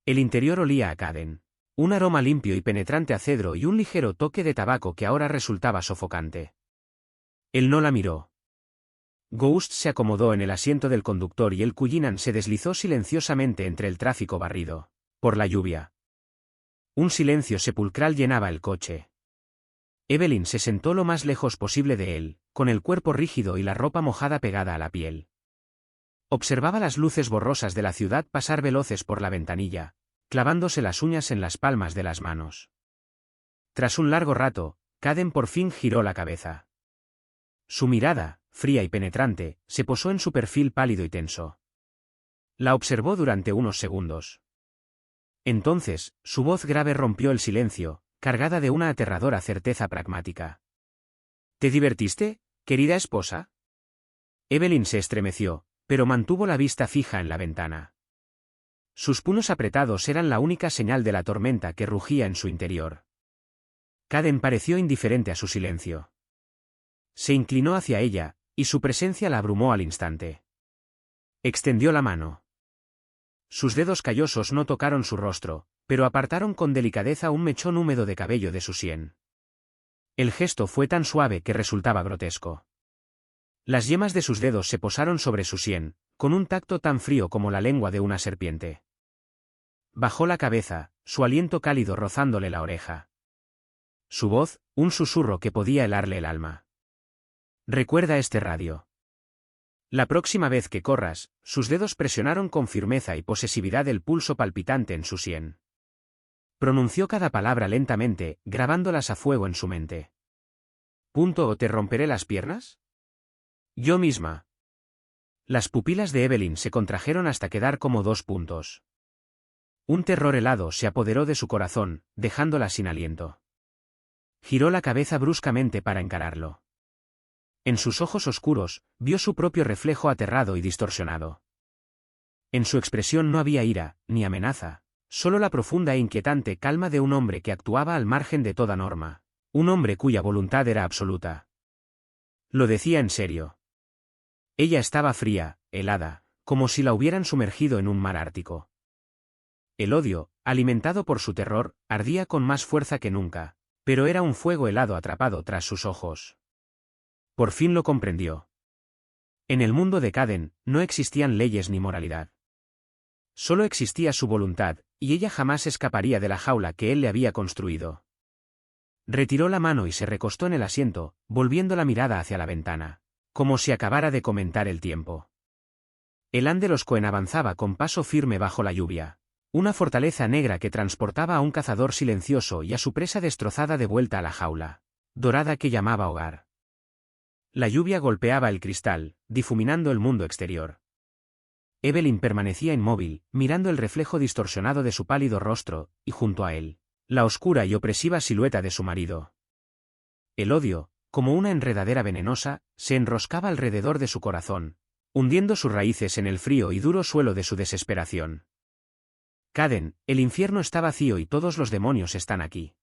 El interior olía a Caden. Un aroma limpio y penetrante a cedro y un ligero toque de tabaco que ahora resultaba sofocante. Él no la miró. Ghost se acomodó en el asiento del conductor y el Cullinan se deslizó silenciosamente entre el tráfico barrido por la lluvia. Un silencio sepulcral llenaba el coche. Evelyn se sentó lo más lejos posible de él, con el cuerpo rígido y la ropa mojada pegada a la piel. Observaba las luces borrosas de la ciudad pasar veloces por la ventanilla, clavándose las uñas en las palmas de las manos. Tras un largo rato, Caden por fin giró la cabeza. Su mirada, fría y penetrante, se posó en su perfil pálido y tenso. La observó durante unos segundos. Entonces, su voz grave rompió el silencio, cargada de una aterradora certeza pragmática. ¿Te divertiste, querida esposa? Evelyn se estremeció, pero mantuvo la vista fija en la ventana. Sus puños apretados eran la única señal de la tormenta que rugía en su interior. Caden pareció indiferente a su silencio. Se inclinó hacia ella, y su presencia la abrumó al instante. Extendió la mano. Sus dedos callosos no tocaron su rostro, pero apartaron con delicadeza un mechón húmedo de cabello de su sien. El gesto fue tan suave que resultaba grotesco. Las yemas de sus dedos se posaron sobre su sien, con un tacto tan frío como la lengua de una serpiente. Bajó la cabeza, su aliento cálido rozándole la oreja. Su voz, un susurro que podía helarle el alma. Recuerda este radio. La próxima vez que corras, sus dedos presionaron con firmeza y posesividad el pulso palpitante en su sien. Pronunció cada palabra lentamente, grabándolas a fuego en su mente. ¿O te romperé las piernas? Yo misma. Las pupilas de Evelyn se contrajeron hasta quedar como 2 puntos. Un terror helado se apoderó de su corazón, dejándola sin aliento. Giró la cabeza bruscamente para encararlo. En sus ojos oscuros, vio su propio reflejo aterrado y distorsionado. En su expresión no había ira, ni amenaza, solo la profunda e inquietante calma de un hombre que actuaba al margen de toda norma, un hombre cuya voluntad era absoluta. Lo decía en serio. Ella estaba fría, helada, como si la hubieran sumergido en un mar ártico. El odio, alimentado por su terror, ardía con más fuerza que nunca, pero era un fuego helado atrapado tras sus ojos. Por fin lo comprendió. En el mundo de Caden, no existían leyes ni moralidad. Solo existía su voluntad, y ella jamás escaparía de la jaula que él le había construido. Retiró la mano y se recostó en el asiento, volviendo la mirada hacia la ventana, como si acabara de comentar el tiempo. El Han de los Cohen avanzaba con paso firme bajo la lluvia, una fortaleza negra que transportaba a un cazador silencioso y a su presa destrozada de vuelta a la jaula, dorada que llamaba hogar. La lluvia golpeaba el cristal, difuminando el mundo exterior. Evelyn permanecía inmóvil, mirando el reflejo distorsionado de su pálido rostro, y junto a él, la oscura y opresiva silueta de su marido. El odio, como una enredadera venenosa, se enroscaba alrededor de su corazón, hundiendo sus raíces en el frío y duro suelo de su desesperación. Caden, el infierno está vacío y todos los demonios están aquí.